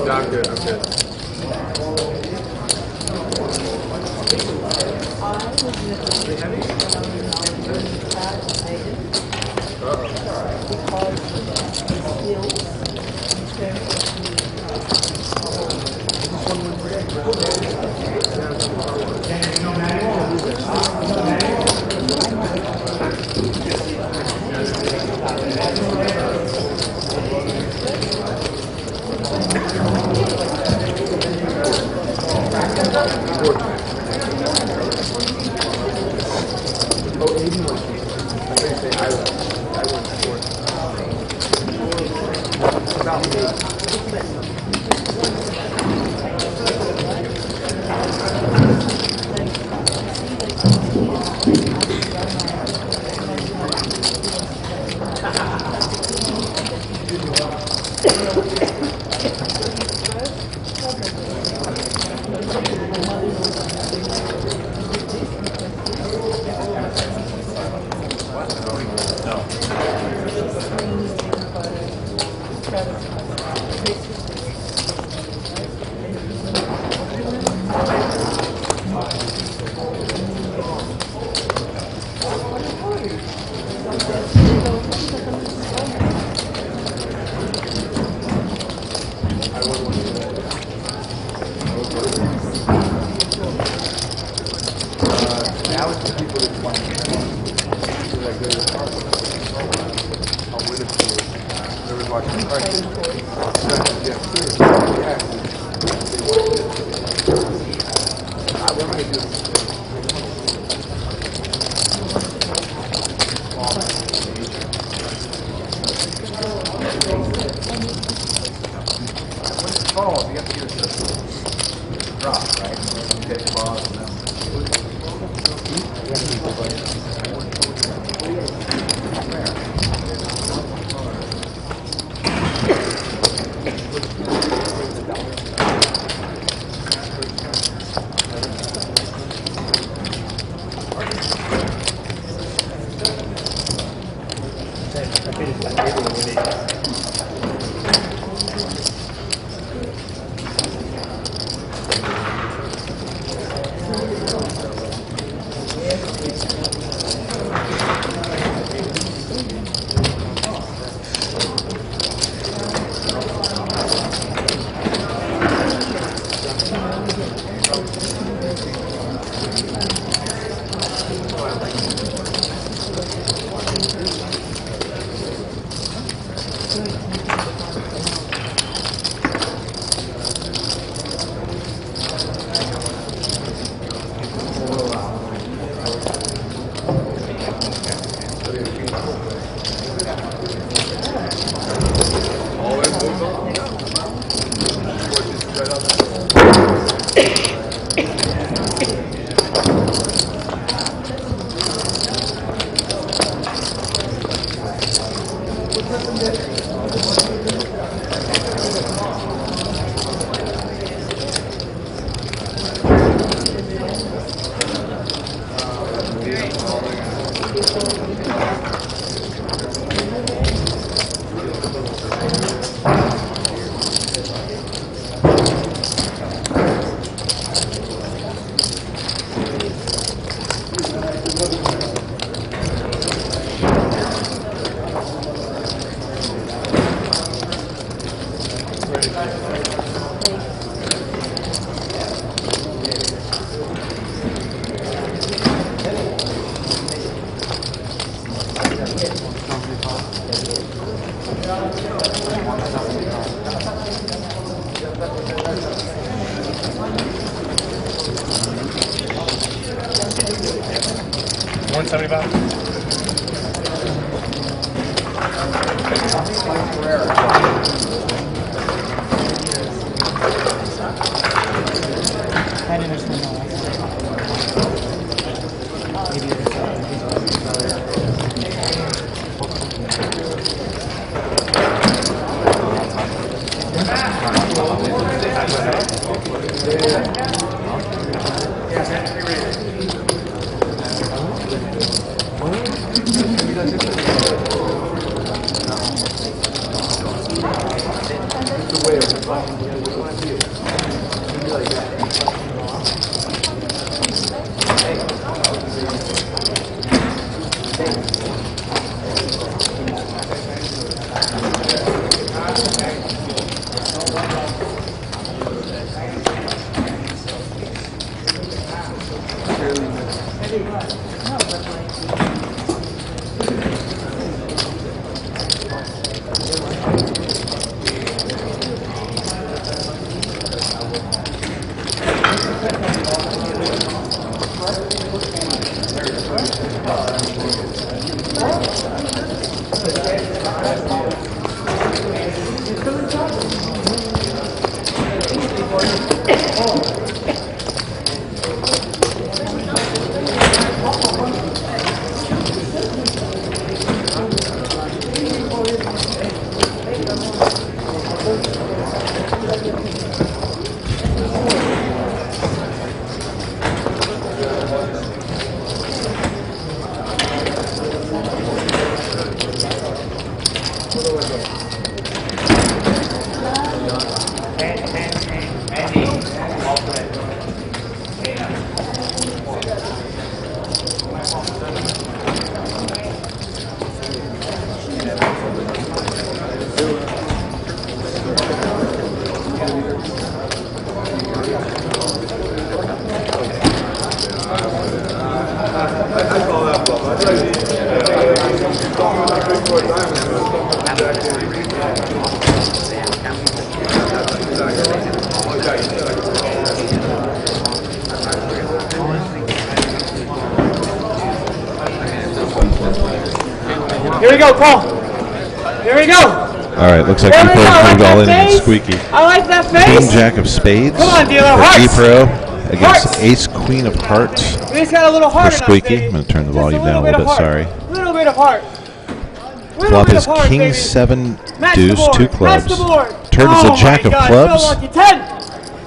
I'm good. I'm good. Here we go, Paul. Here we go. All right, looks like E-Pro moved all in and squeaky. I like that face. King Jack of Spades. Come on, dealer. For Hearts. E-Pro against Hearts. Ace Queen of Hearts He's got a little heart for in Squeaky. us, I'm going to turn the Just volume down a bit little of bit, heart. sorry. Little bit of heart. Little Flop bit is of heart, King baby. 7 Match deuce, the board. 2 Match clubs. the board. Turn is Oh a Jack my of God, clubs. so lucky. 10.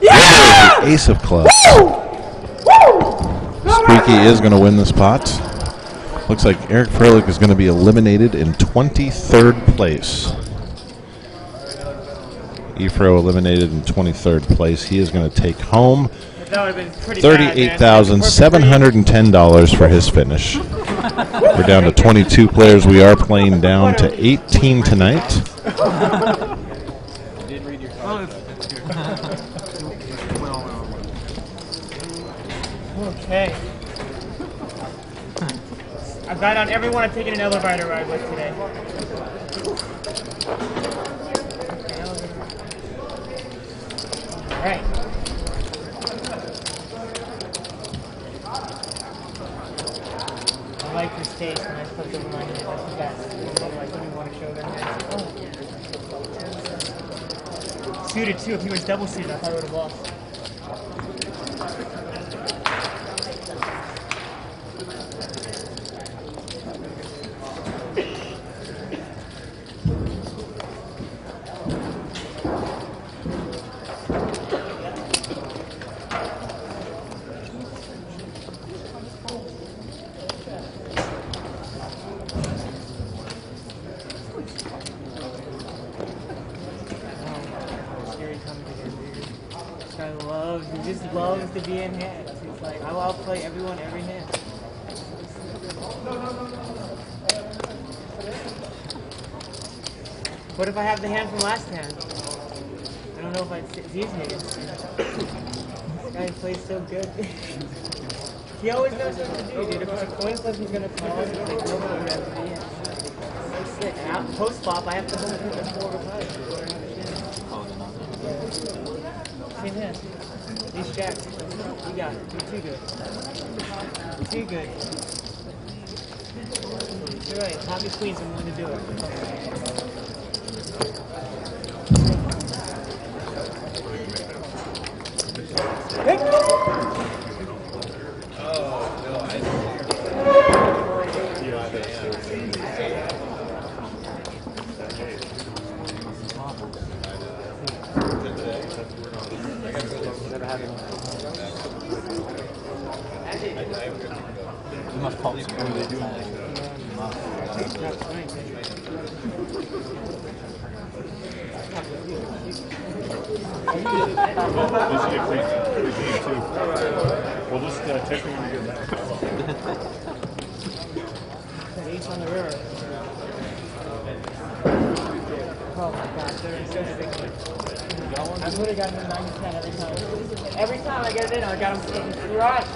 The Yeah! Ace of clubs. Woo! Woo! Squeaky is going to win this pot. Looks like Eric Froelich is going to be eliminated in 23rd place. E-Pro eliminated in 23rd place. He is going to take home That would have been pretty bad, man. $38,710 for his finish. We're down to 22 players. We are playing down to 18 tonight. Okay. I bet on everyone I'm taking an elevator ride with today. All right. I like this stage when I flip over my hand. That's the best. Otherwise, I don't want to show them. Oh. Suited too. If he was double suited, I probably would have lost. He just loves to be in hands. He's like, I'll outplay everyone every hand. What if I have the hand from last hand? I don't know if it's easy against him. This guy plays so good. He always knows what to do, dude. If it's a coin flip, he's gonna call it. He's like, no, no, so sick. And out post flop, I have to hold it at 4 or 5. Same hand. These jacks. You got it. You're too good. Too good. You're right. Pocket queens, I'm going to do it. You must pop some early time. We'll just take them when you get back. Ace on the river. Oh my gosh, they're so sticky. I would have gotten him 90-10 every time. Every time I get it in, I got him sticking. Right.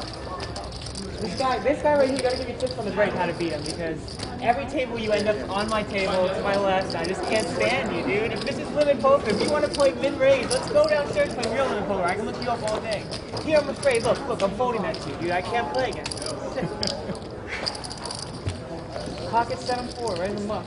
This guy right here, you gotta give me tips on the break how to beat him, because every table you end up on my table to my left, I just can't stand you, dude. If this is limit poker, if you want to play mid-raise, let's go downstairs and play real limit poker. I can look you up all day. Here I'm afraid, look, I'm folding that to you, dude. I can't play against you. Pocket 7-4, right in the muck.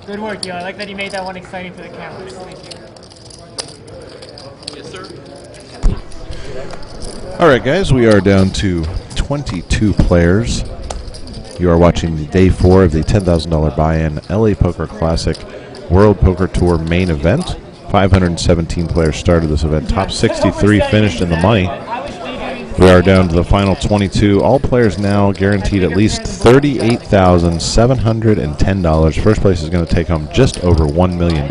Good work, yo. I like that he made that one exciting for the cameras. Thank you. Yes, sir. All right, guys, we are down to 22 players. You are watching the day 4 of the $10,000 buy-in LA Poker Classic World Poker Tour main event. 517 players started this event. Top 63 finished in the money. We are down to the final 22. All players now guaranteed at least $38,710. First place is going to take home just over $1 million.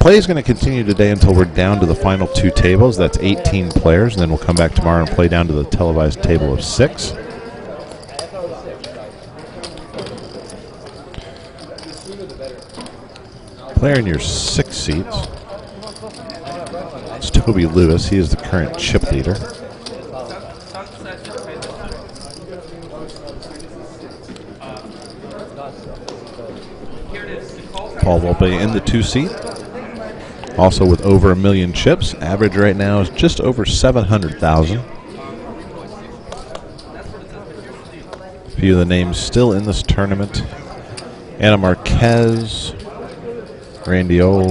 Play is going to continue today until we're down to the final 2 tables. That's 18 players, and then we'll come back tomorrow and play down to the televised table of 6. Player in your 6 seats. It's Toby Lewis. He is the current chip leader. Paul Volpe in the 2 seat. Also with over 1 million chips. Average right now is just over 700,000. A few of the names still in this tournament. Anna Marquez, Randy O,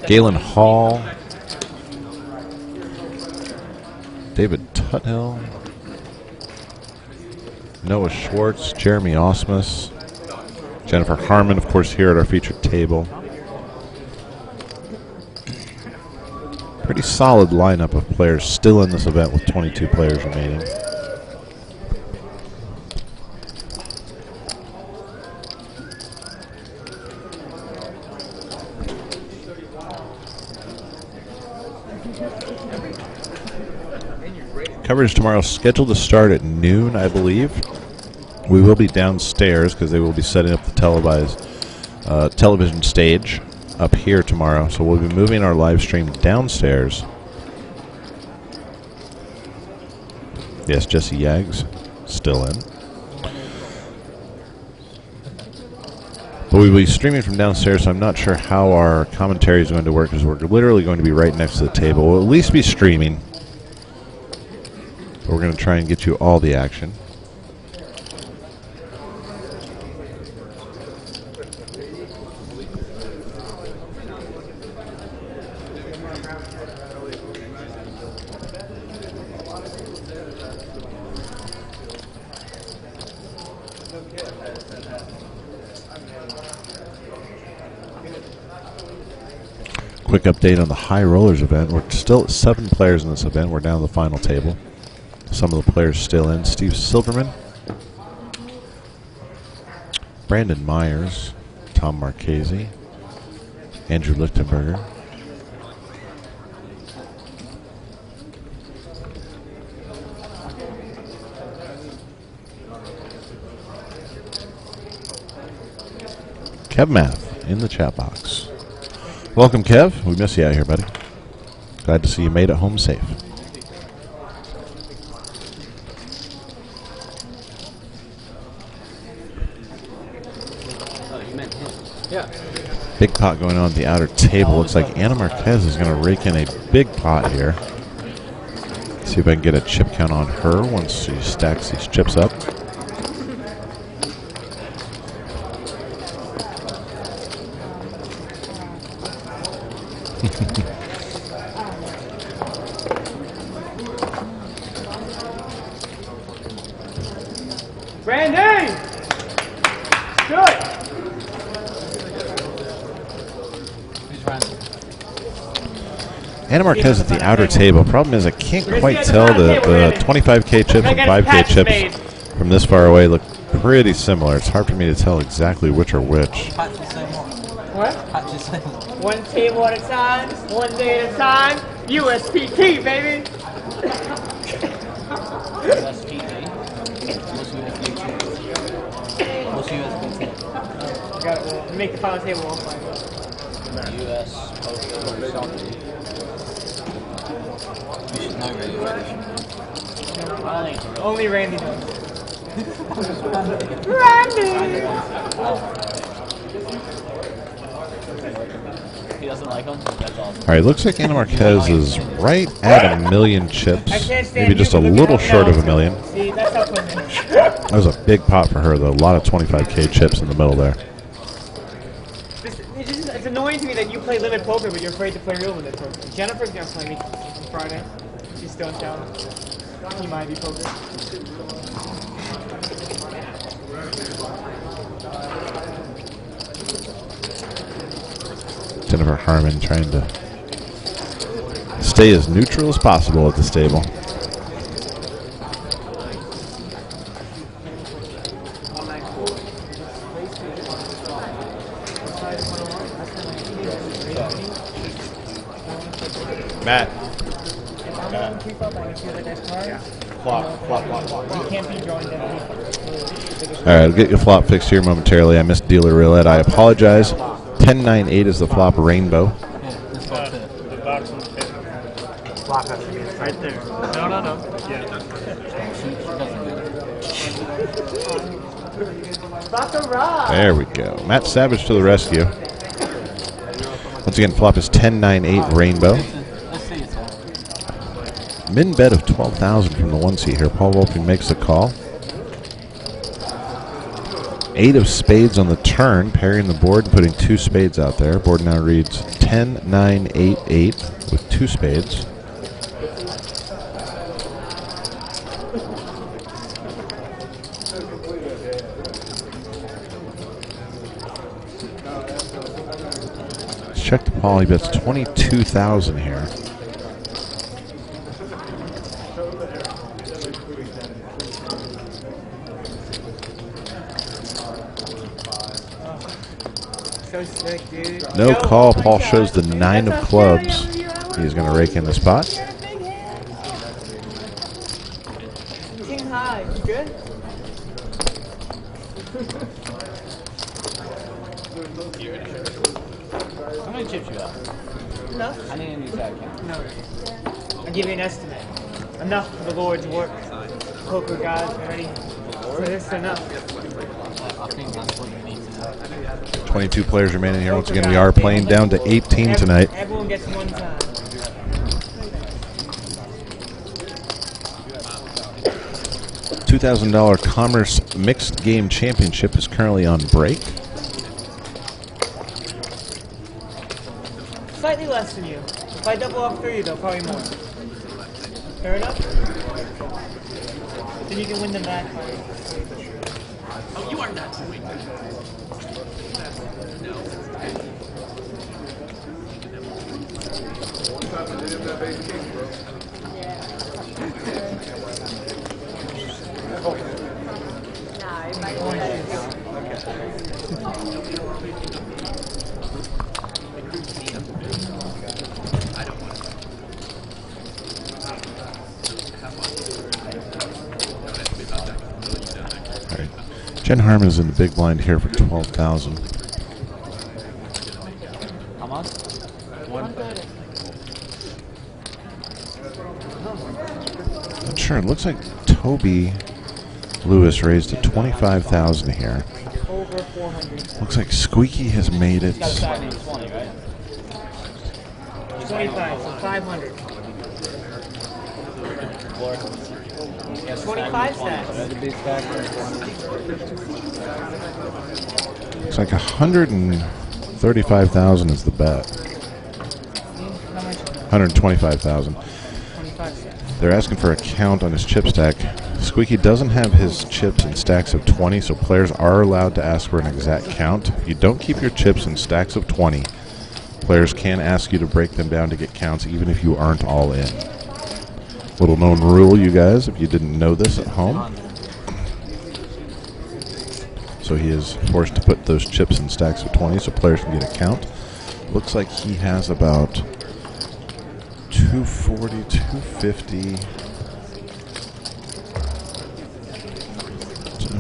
Galen Hall, David Tuthill, Noah Schwartz, Jeremy Osmus, Jennifer Harmon, of course, here at our featured table. Pretty solid lineup of players still in this event with 22 players remaining. Coverage tomorrow is scheduled to start at noon, I believe. We will be downstairs because they will be setting up the televised television stage up here tomorrow. So we'll be moving our live stream downstairs. Yes, Jesse Yaggs still in. But we'll be streaming from downstairs, so I'm not sure how our commentary is going to work because we're literally going to be right next to the table. We'll at least be streaming. But we're going to try and get you all the action. Quick update on the High Rollers event. We're still at 7 players in this event. We're down to the final table. Some of the players still in. Steve Silverman, Brandon Myers, Tom Marchese, Andrew Lichtenberger, Kev Math in the chat box. Welcome, Kev. We miss you out here, buddy. Glad to see you made it home safe. Big pot going on at the outer table. Looks like Anna Marquez is going to rake in a big pot here. See if I can get a chip count on her once she stacks these chips up. Brandy! Good! Anna Marquez at the outer table. Problem is I can't quite tell the 25K chips and 5K chips from this far away look pretty similar. It's hard for me to tell exactly which are which. What? One table at a time, one day at a time. USPT, baby! What's USPT? Gotta make the final table one final. US something. You should know really. Only Randy knows. Randy! He doesn't like them? That's awesome. All right, looks like Anna Marquez is right at 1 million chips. Maybe just a little short of 1 million. See, that's how fun. That was a big pot for her, though. A lot of 25K chips in the middle there. It's annoying to me that you play limit poker, but you're afraid to play real limit poker. Jennifer's gonna play me on Friday. She's still in town. He might be poker. Jennifer Harmon trying to stay as neutral as possible at this table. Matt. All right, I'll get your flop fixed here momentarily. I missed dealer roulette. I apologize. 10-9-8 is the flop rainbow. The box on the table. Flop has to be right there. No. Yeah. There we go. Matt Savage to the rescue. Once again, flop is 10-9-8 rainbow. Min bet of 12,000 from the 1C here. Paul Wolfing makes the call. 8 of spades on the turn, pairing the board, putting 2 spades out there. Board now reads 10-9-8-8 with 2 spades. Let's check the Paul. He bets 22,000 here. So sick, dude. No call. Paul shows the 9 of clubs. He's going to rake in the spot. King high. You good? How many chips you got? Enough. I need a new side count. No. I'll give you an estimate. Enough for the Lord's work. Poker gods ready. So this is enough. I think that's what you need to do. 22 players remaining here. Once again, we are playing down to 18 tonight. Everyone gets one time. $2,000 Commerce Mixed Game Championship is currently on break. Slightly less than you. If I double up 3, though, probably more. Fair enough? Then you can win them back. Oh, you are not doing that. Jen Harmon is in the big blind here for 12,000. How much? Not sure. It looks like Toby Lewis raised to 25,000 here. Over 400. Looks like Squeaky has made it. 20, right? 25, so 500. 25 stacks. It's like 135,000 is the bet. 125,000. 25 stacks. They're asking for a count on his chip stack. Squeaky doesn't have his chips in stacks of 20, so players are allowed to ask for an exact count. If you don't keep your chips in stacks of 20, players can ask you to break them down to get counts, even if you aren't all in. Little known rule, you guys, if you didn't know this at home. So he is forced to put those chips in stacks of 20 so players can get a count. Looks like he has about 240, 250.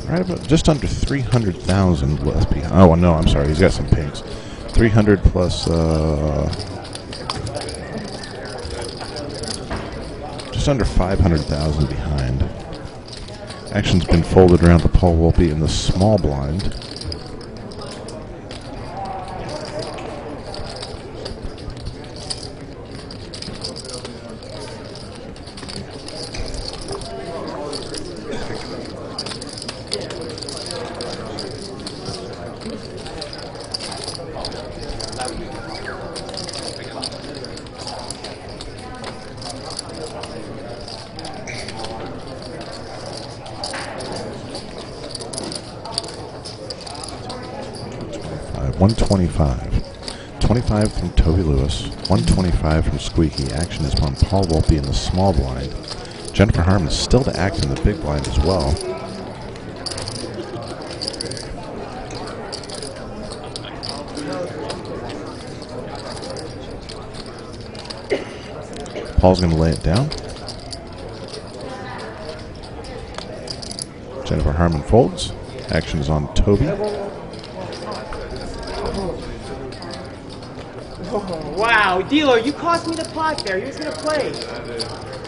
Right about just under 300,000 left behind. Oh, no, I'm sorry. He's got some pinks. 300 plus, just under 500,000 behind. Action's been folded around to Paul Wolpe in the small blind. $125. 25 from Toby Lewis. 125 from Squeaky. Action is on Paul Wolpe in the small blind. Jennifer Harmon is still to act in the big blind as well. Paul's going to lay it down. Jennifer Harmon folds. Action is on Toby. Oh, wow, dealer, you cost me the pot there. He was gonna play.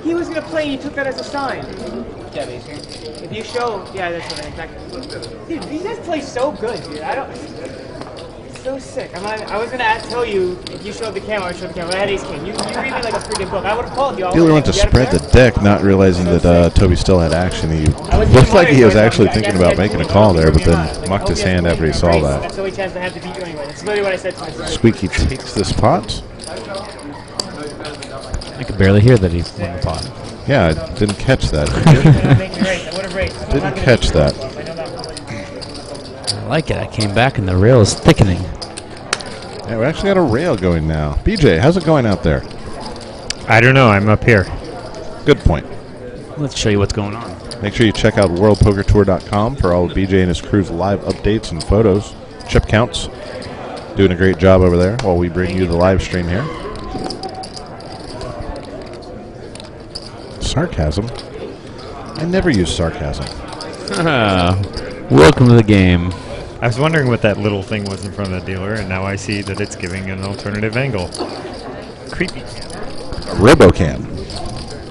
He was gonna play, and you took that as a sign. Yeah, basically. If you show, yeah, that's what I exactly. Dude, these guys play so good, dude. I don't. It's so sick. I was gonna tell you if you showed the camera, I showed the camera. But I had ace king. You read me like a freaking book. I would have called you. Dealer went to spread the deck, not realizing that Toby still had action. He looked like he was actually thinking about making a call there, but then mucked his hand after he saw that. That's the only chance I have to beat you anyway. That's literally what I said to myself. Squeaky takes this pot. I could barely hear that he won the pot. Yeah, I didn't catch that. Didn't catch that. I like it. I came back and the rail is thickening. Yeah, we actually got a rail going now. BJ, how's it going out there? I don't know. I'm up here. Good point. Let's show you what's going on. Make sure you check out worldpokertour.com for all of BJ and his crew's live updates and photos. Chip counts. Doing a great job over there while we bring you the live stream here. Sarcasm? I never use sarcasm. Welcome to the game. I was wondering what that little thing was in front of the dealer, and now I see that it's giving an alternative angle. Creepy. A RoboCam.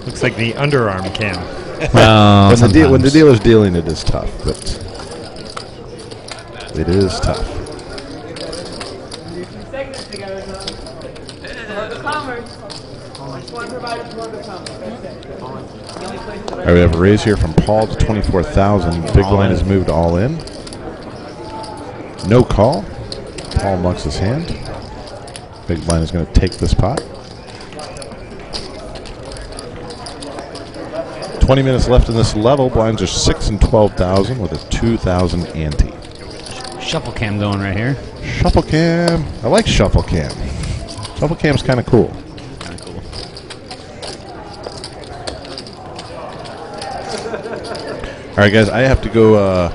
Looks like the underarm cam. Well, When the dealer's dealing, it is tough, but It is tough. Segments together, huh? Commerce. Just one provider for the commerce. That's it. The only place All right, we have a raise here from Paul to 24,000. Big blind has moved all in. No call. Paul mucks his hand. Big blind is going to take this pot. 20 minutes left in this level. Blinds are 6 and 12,000 with a 2,000 ante. Shuffle cam going right here. Shuffle cam. I like shuffle cam. Shuffle cam's kind of cool. Kind of cool. All right, guys, I have to go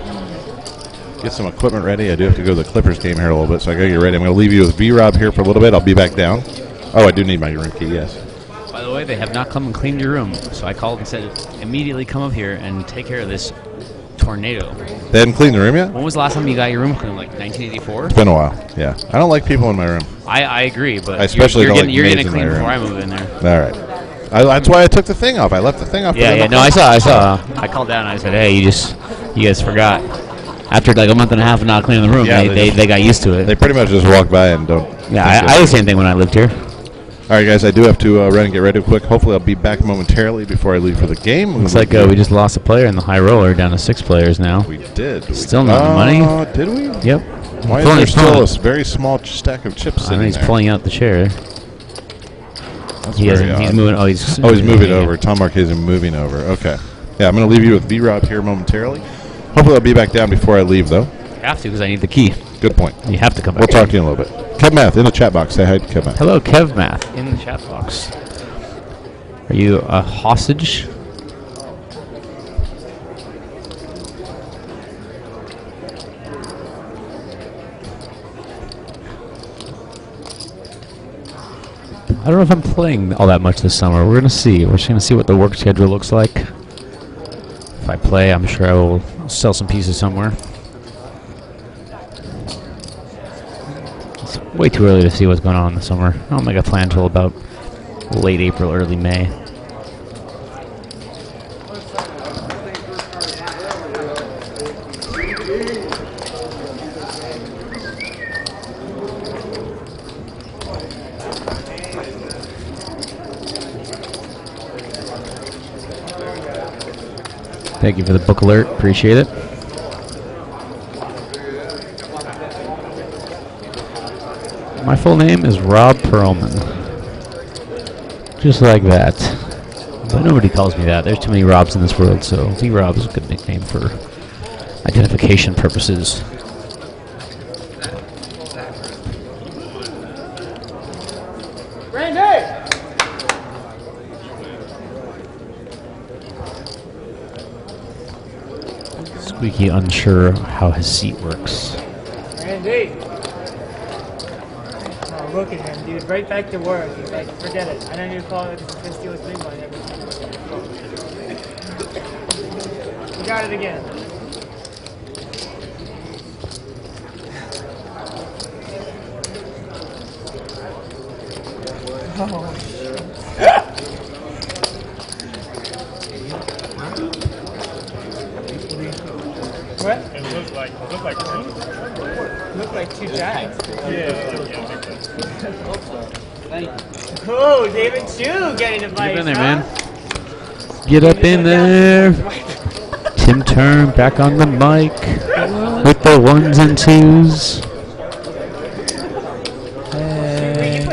get some equipment ready. I do have to go to the Clippers game here a little bit, so I got to get ready. I'm going to leave you with V-Rob here for a little bit. I'll be back down. Oh, I do need my room key, yes. By the way, they have not come and cleaned your room, so I called and said, immediately come up here and take care of this tornado. They hadn't cleaned the room yet? When was the last time you got your room cleaned? Like 1984? It's been a while, yeah. I don't like people in my room. I agree, but I especially you're don't getting, like you're maids getting it in my clean room. before I move in there. All right. That's why I took the thing off. I left the thing off. Yeah, no, I saw. I called down and I said, hey, you guys forgot. After like a month and a half of not cleaning the room, Yeah, they got used to it. They pretty much just walk by and don't. Yeah, I did the same thing when I lived here. All right, guys, I do have to run and get ready quick. Hopefully, I'll be back momentarily before I leave for the game. Looks like we just lost a player in the high roller, down to 6 players now. We did. Still not the money. Did we? Yep. Why is there still a very small stack of chips I sitting know he's there? pulling out the chair. That's He's very odd. moving. He's moving over. Tom Marquez is moving over. Okay. Yeah, I'm going to leave you with V-Rob here momentarily. Hopefully, I'll be back down before I leave, though. You have to because I need the key. Good point. You have to come back. We'll talk to you in a little bit. Kev Math in the chat box. Say hi to Kev Math. Hello, Kev Math in the chat box. Are you a hostage? I don't know if I'm playing all that much this summer. We're gonna see. We're just gonna see what the work schedule looks like. If I play, I'm sure I will sell some pieces somewhere. It's way too early to see what's going on in the summer. I don't make a plan until about late April, early May. Thank you for the book alert. Appreciate it. My full name is Rob Perlman. Just like that. But nobody calls me that. There's too many Robs in this world, so V-Rob is a good nickname for identification purposes. Randy! Squeaky unsure how his seat works. Randy! Oh, look at him, dude. Right back to work. He's like, forget it. I don't need to call it because steal his big money every time. You got it again. What? It looks like two. Look like 2 jacks. Yeah. Oh, David Chu getting a bite. Get in there, huh? man. Get up in there. Tim Turn back on the mic with the 1s and 2s.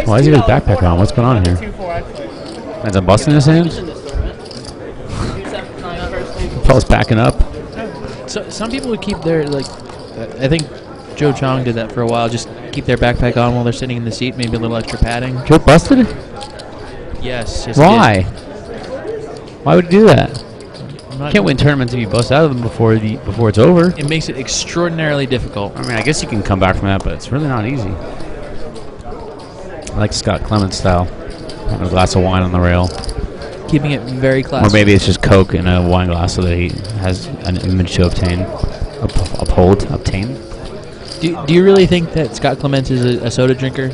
Why is he with his backpack on? What's going on here? Is it busting his hands? Paul's backing up. So some people would keep their I think Joe Chong did that for a while. Just keep their backpack on while they're sitting in the seat. Maybe a little extra padding. Joe busted it? Yes. Yes. Why? Why would you do that? I'm not- Can't win tournaments if you bust out of them before it's over. It makes it extraordinarily difficult. I mean, I guess you can come back from that, but it's really not easy. I like Scott Clements style. Having a glass of wine on the rail. Keeping it very classy. Or maybe it's just Coke in a wine glass so that he has an image to obtain. Obtain? Do you really think that Scott Clements is a soda drinker?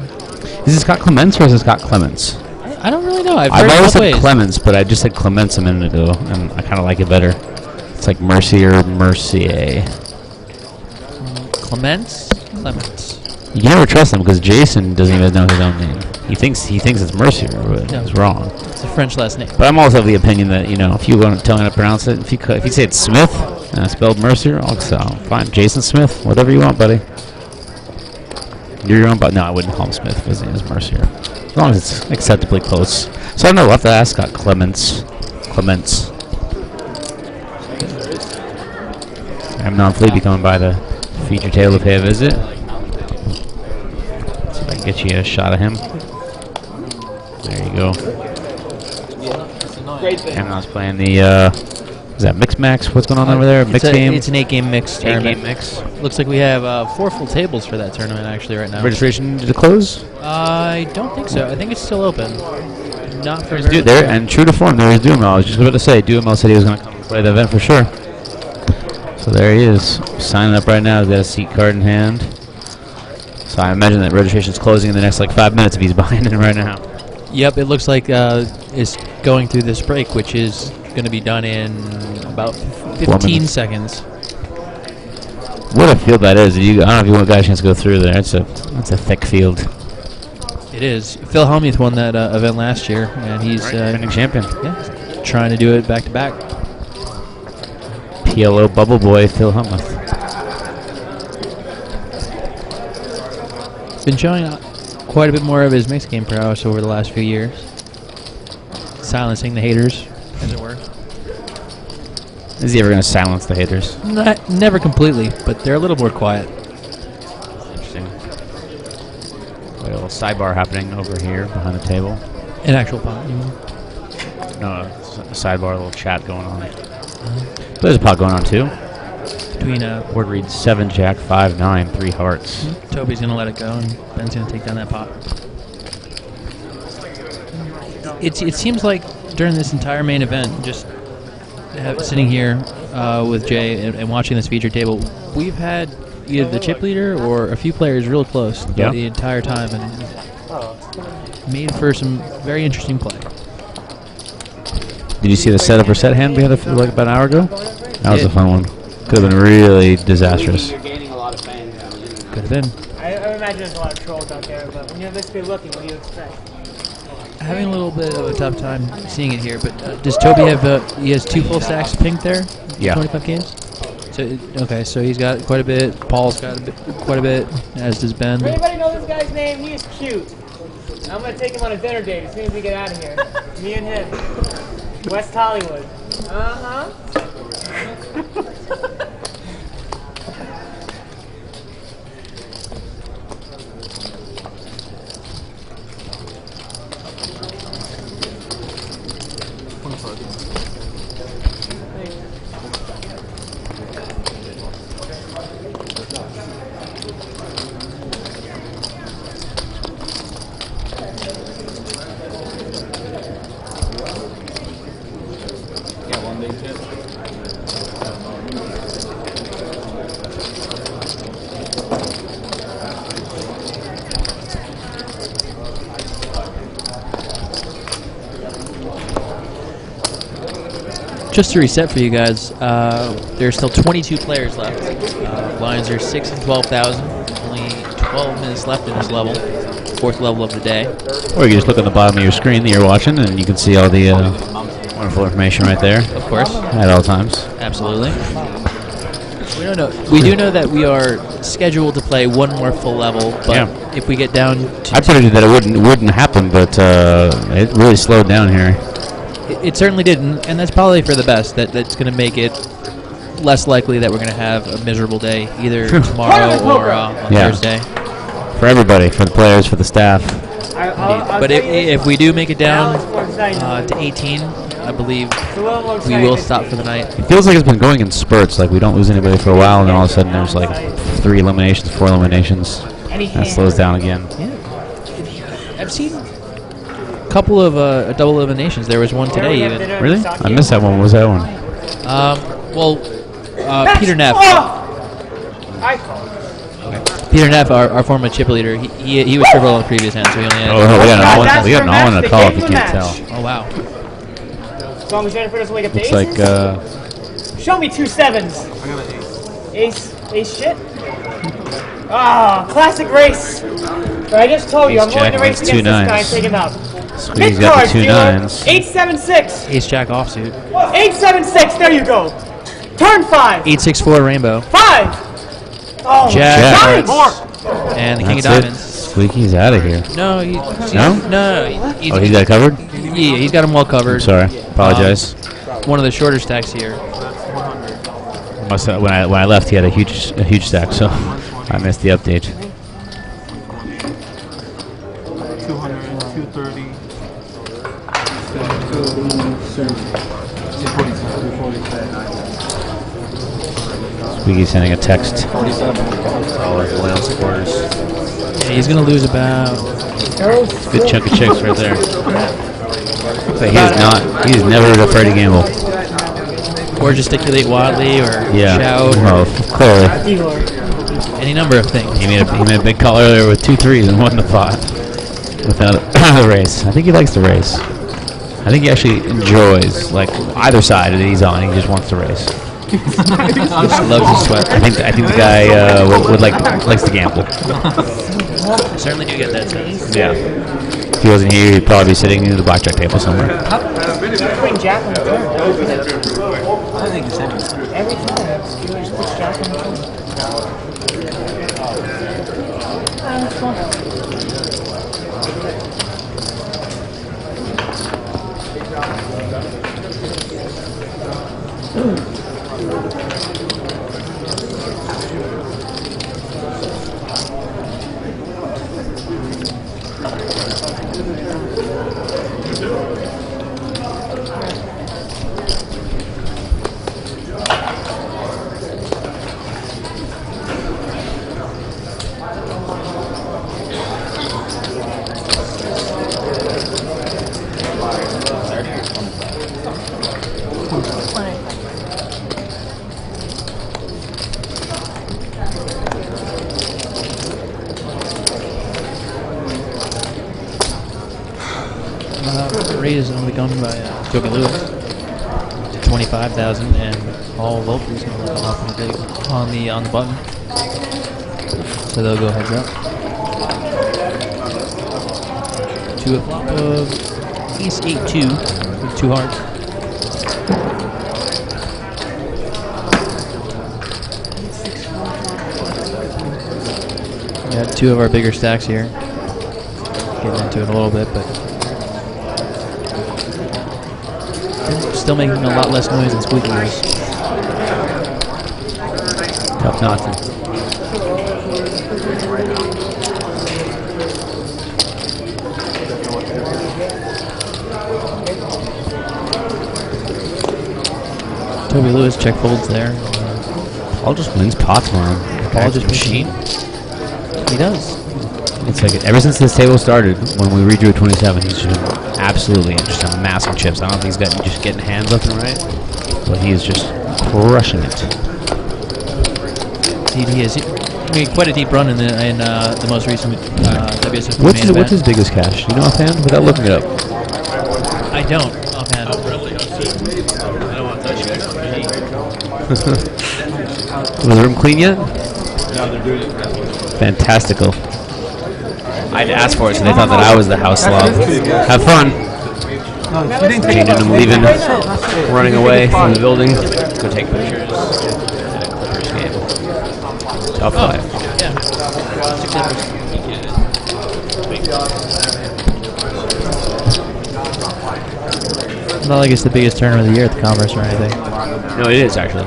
Is it Scott Clements or is it Scott Clements? I don't really know. I've I've heard always both said ways. Clements, but I just said Clements a minute ago, and I kind of like it better. It's like Mercier, Mercier. Clements. You can never trust him because Jason doesn't even know his own name. He thinks it's Mercier, but No. it's wrong. It's a French last name. But I'm also of the opinion that if you want to tell me how to pronounce it, if you say it's Smith and it's spelled Mercier, I'll fine. Jason Smith, whatever you want, buddy. You're your own, but no, I wouldn't call him Smith. His name is Mercier, as long as it's acceptably close. So I don't know. We'll have to ask Clements. I'm non-fleet coming by the feature table to pay a visit. See if I can get you a shot of him. There you go. Amnon's playing the, is that Mix Max? What's going on over there? Mix game? It's an 8-game mix tournament. 8-game mix. Looks like we have 4 full tables for that tournament actually right now. Registration to close? I don't think so. I think it's still open. Not for There, and true to form, there is Duhamel. I was just about to say, Duhamel said he was going to come and play the event for sure. So there he is, signing up right now. He's got a seat card in hand. So I imagine that registration's closing in the next 5 minutes if he's buying in right now. Yep, it looks like it's going through this break, which is going to be done in about 15 seconds. What a field that is! I don't know if you want a chance to go through there. That's a thick field. It is. Phil Hellmuth won that event last year, and he's Defending champion. Yeah, trying to do it back to back. PLO Bubble Boy Phil Hellmuth. Been showing quite a bit more of his mixed game prowess over the last few years, silencing the haters, as it were. Is he ever going to silence the haters? Never completely, but they're a little more quiet. Interesting. A little sidebar happening over here behind the table. An actual pot. No, a sidebar, a little chat going on. There's a pot going on too. Between Board reads 7 Jack 5 9 3 hearts. Toby's gonna let it go, and Ben's gonna take down that pot. It seems like during this entire main event, just sitting here with Jay and watching this feature table, we've had either the chip leader or a few players real close the entire time, and made for some very interesting play. Did you see the setup or set hand we had about an hour ago? That was a fun one. Could have been really disastrous. Could have been. I imagine there's a lot of trolls out there, but when you're this good looking, what do you expect? Having a little bit of a tough time seeing it here, but does Toby have? He has 2 full stacks pink there. Yeah. 25 games. So okay, so he's got quite a bit. Paul's got quite a bit, as does Ben. Does anybody know this guy's name? He is cute. I'm gonna take him on a dinner date as soon as we get out of here. Me and him. West Hollywood. Uh-huh. Just to reset for you guys, there's still 22 players left. Lines are 6 and 12,000. Only 12 minutes left in this level, 4th level of the day. Or you can just look on the bottom of your screen that you're watching, and you can see all the wonderful information right there. Of course, At all times. absolutely. We don't know. We do know that we are scheduled to play one more full level, but if we get down to I predicted that it wouldn't happen, but it really slowed down here. it certainly didn't, and that's probably for the best. That's going to make it less likely that we're going to have a miserable day either tomorrow or on Thursday. For everybody, for the players, for the staff. But if we do make it down to 18, I believe we will stop for the night. It feels like it's been going in spurts. Like we don't lose anybody for a while, and then all of a sudden there's 3 eliminations, 4 eliminations. That slows down again. Yeah. I've seen a couple of double eliminations. There was one today even. Really? I missed that one. What was that one? Peter Neff. Peter Neff, our former chip leader, he was triple on the previous hand, so he only had. We got no one to call if you can't tell. Oh wow. As long as Jennifer doesn't wake up to Looks aces. like Show me 2 sevens. I got an ace. Ace shit. Ah, classic race. But I just told you, Ace I'm going to jack race against against this guy and 2-9s. take him out. Squeezy's Big got cards, the 2 dealer. 9s. 876. Ace Jack offsuit. 876. There you go. Turn 5. 864 rainbow. 5. Oh, Jack. nice. And the king of That's it. diamonds. Squeaky's out of here. No, No? he's, Oh, he's got it covered? yeah, he's got him well covered. Sorry. Apologize. One of the shorter stacks here. Must have, when I left, he had a huge stack, so I missed the update. 200, 230. 247. Squeaky's sending a text to all his loyal supporters. Yeah, he's gonna lose about. Good chunk of chicks right there. But he's never afraid to gamble. Or gesticulate wildly, or Yeah. shout, Oh, clearly. any number of things. He made a big call earlier with 2 3s and won the pot without a race. I think he likes to race. I think he actually enjoys like either side that he's on. He just wants to race. Just loves his sweat. I think the guy likes to gamble. I certainly do get that sense. Yeah. If he wasn't here, he'd probably be sitting at the blackjack table somewhere. Queen Jack on the turn. I think it's heavy. Every time. Dealer just puts Jack on the turn. That's fun. Rate is only gone by Joker Lewis to 25,000, and all Vultures going to look off on the button. So they'll go heads up. To a flop of Ace 8-2 with 2 hearts. We have 2 of our bigger stacks here. Getting into it a little bit, but still making a lot less noise than Squeaky was. Tough not to. Toby Lewis check folds there. Paul just wins pots, man. Paul just machine. He does. It's like ever since this table started, when we redrew 27, he's just been absolutely just amassing chips. I don't know if he's just getting hands left and right, but he is just crushing it. He has made quite a deep run in the most recent WSOP main What's event. his biggest cash? You know offhand? Without looking it up. I don't offhand. Was the room clean yet? No, they're doing it. Fantastical. I had to ask for it, so they thought that I was the house slob. Have fun. Changing them, leaving, running away from the building. Go take pictures. Clippers game. Top 5. Yeah. Not like it's the biggest tournament of the year at the Commerce or anything. No, it is actually.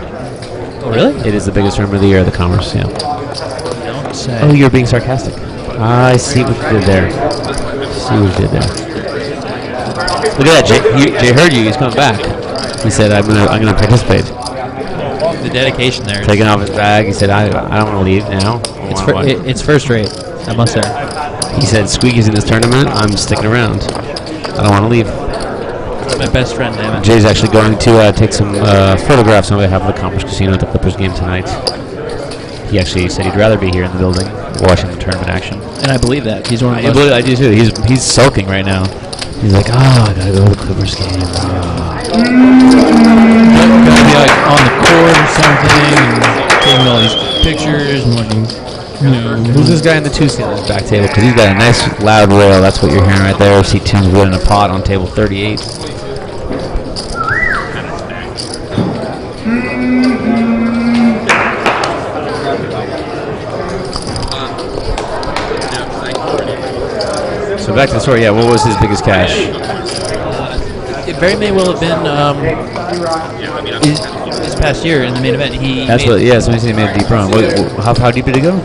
Oh, really? It is the biggest tournament of the year at the Commerce, yeah. Don't say. Oh, you're being sarcastic. I see what you did there. See what you did there. Look at that, Jay heard you. He's coming back. He said, "I'm gonna participate." The dedication there. Taking off his bag, he said, "I don't want to leave now." It's first rate, I must say. He said, "Squeaky's in this tournament. I'm sticking around. I don't want to leave." It's my best friend, damn it. Jay's actually going to take some photographs on behalf of the Commerce Casino at the Clippers game tonight. He actually said he'd rather be here in the building watching the tournament action. And I believe that. He's one of I do too. He's sulking right now. He's like, "Oh, I gotta go to the Clippers game." Gotta be like on the court or something, and taking all these pictures and looking. Who's this guy in the 2 seat on his back table? Because he's got a nice loud rail. That's what you're hearing right there. See Tim's wood in a pot on table 38. So back to the story. Yeah, what was his biggest cash? It very may well have been this past year in the main event. That's what. Yeah, somebody said he made a deep run. How deep did it go?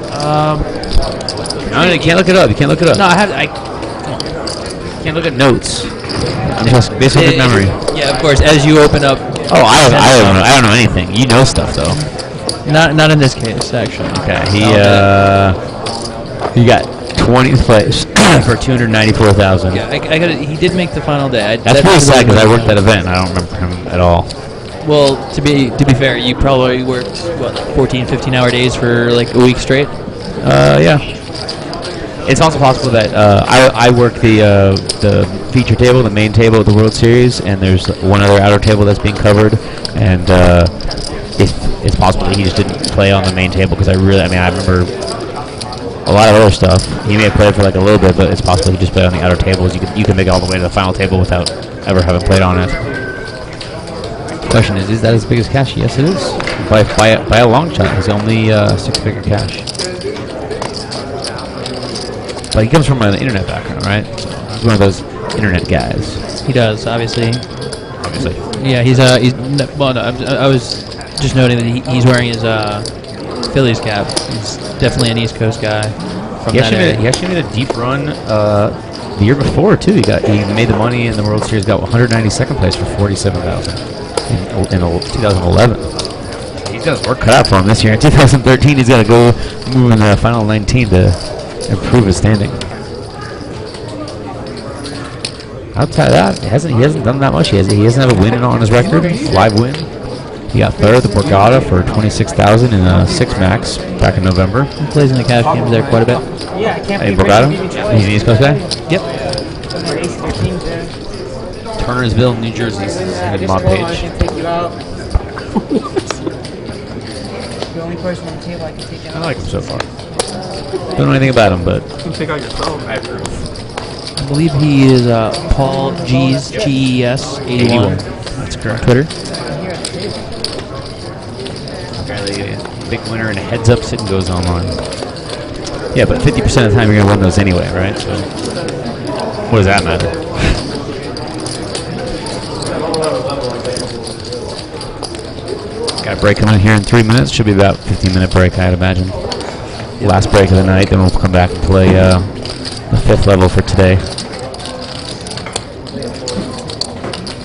No, you can't look it up. You can't look it up. No, I have. You can't look at notes. Based on good memory. Yeah, of course. As you open up. Oh, I don't know anything. You know stuff though. Not in this case, actually. Okay, he got 20th place for 294,000. Yeah, I got it. He did make the final day. That's pretty sad because I worked that event and I don't remember him at all. Well, to be fair, you probably worked 14, 15-hour days for like a week straight. Yeah. It's also possible that I work the feature table, the main table of the World Series, and there's one other outer table that's being covered, and it's possible that he just didn't play on the main table because I remember a lot of other stuff. He may have played for like a little bit, but it's possible he just played on the outer tables. You can make it all the way to the final table without ever having played on it. Question is that his biggest cash? Yes, it is. By a long shot. He's only 6-figure cash. But he comes from an internet background, right? So he's one of those internet guys. He does, obviously. Yeah, well, no, I was just noting that he's wearing his Phillies cap. He's definitely an East Coast guy. He actually made a deep run the year before too. He made the money in the World Series. Got 192nd place for 47,000 in 2011. He's got his work cut out for him this year. In 2013, he's got to go move in the final 19 to improve his standing. Outside of that, he hasn't done that much. He doesn't have a win on his record. Live win. He got third at the Borgata for 26,000 in a 6-max back in November. He plays in the cash games there quite a bit. Yeah, I can't Hey, Borgata? He's an East Coast guy? Yep. Turnersville, New Jersey is his mod I page. can take you out. The only person on the table I can take out. I like him so far. Don't know anything about him, but You can take out your phone. I believe he is Paul G's GES 81. that's correct. Twitter. Apparently, a big winner and a heads-up sit and goes online. Yeah, but 50% of the time you're going to win those anyway, right? So, what does that matter? Got a break coming here in 3 minutes. Should be about 15-minute break, I'd imagine. Last break of the night, then we'll come back and play the 5th level for today.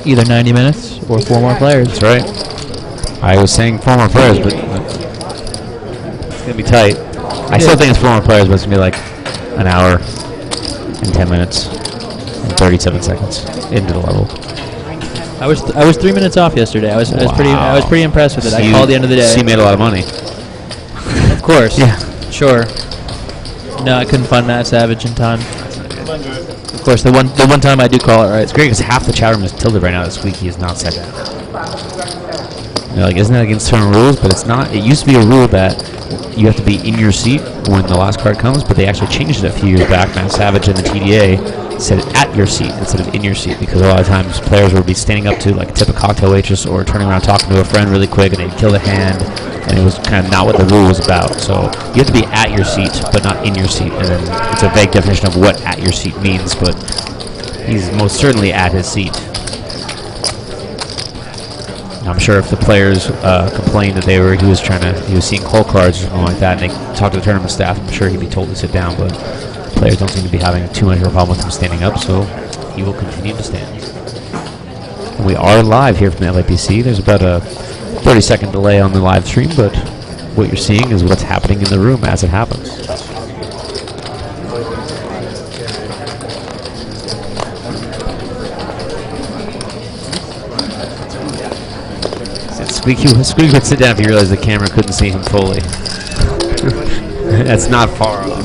Either 90 minutes or 4 more players. That's right. I was saying 4 more players, but it's going to be tight. I still think it's 4 more players, but it's going to be like an hour and 10 minutes and 37 seconds into the level. I was 3 minutes off yesterday. I was pretty impressed with it. I called the end of the day. So you made a lot of money. Of course. Yeah. Sure. No, I couldn't find Matt Savage in time. Of course, the one time I do call it right. It's great because half the chat room is tilted right now. This week he is not set down. You're like, isn't that against certain rules? But it's not. It used to be a rule that you have to be in your seat when the last card comes, but they actually changed it a few years back. Matt Savage and the TDA said at your seat instead of in your seat because a lot of times players would be standing up to like tip a cocktail waitress or turning around talking to a friend really quick and they'd kill the hand, and it was kind of not what the rule was about. So you have to be at your seat but not in your seat, and then it's a vague definition of what at your seat means, but he's most certainly at his seat. I'm sure if the players complained that he was seeing cold cards or something like that, and they talked to the tournament staff, I'm sure he'd be told to sit down, but players don't seem to be having too much of a problem with him standing up, so he will continue to stand. And we are live here from the LAPC. There's about a 30-second delay on the live stream, but what you're seeing is what's happening in the room as it happens. Squeaky would sit down if he realized the camera couldn't see him fully. That's not far off.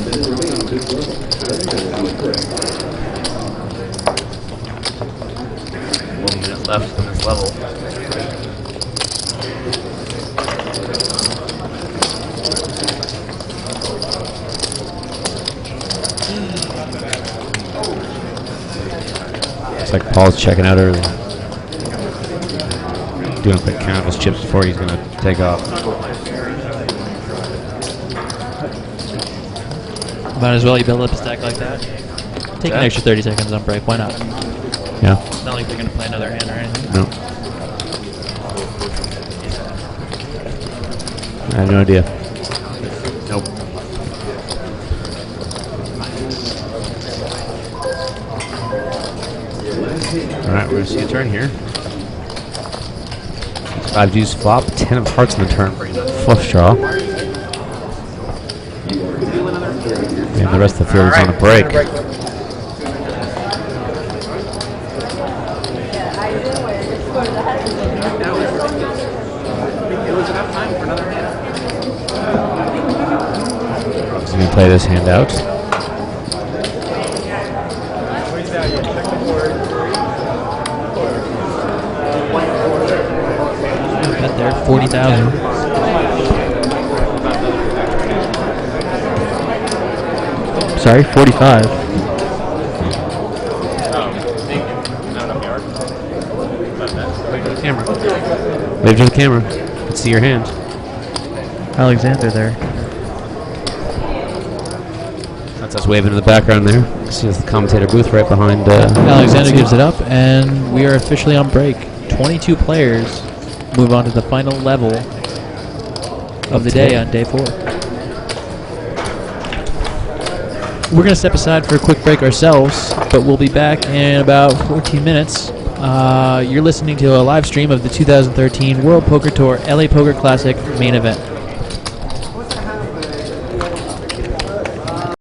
1 minute left on this level. Looks like Paul's checking out early. Doing a quick count of his chips before he's going to take off. Might as well you build up a stack like that. Take an extra 30 seconds on break. Why not? Yeah. It's not like they're going to play another hand or anything. No. I have no idea. Nope. Alright, we're going to see a turn here. 5 deuce flop, 10 of hearts in the turn, bringing up flush draw. And the rest of the field is on a break. He's going to play this hand out. Bet there, 40,000. Sorry, 45. Camera. Wave to the camera. Let's see your hand. Alexander there. That's us waving in the background there. See the commentator booth right behind. Alexander gives it up, and we are officially on break. 22 players move on to the final level of the day on day 4. We're going to step aside for a quick break ourselves, but we'll be back in about 14 minutes. You're listening to a live stream of the 2013 World Poker Tour LA Poker Classic main event.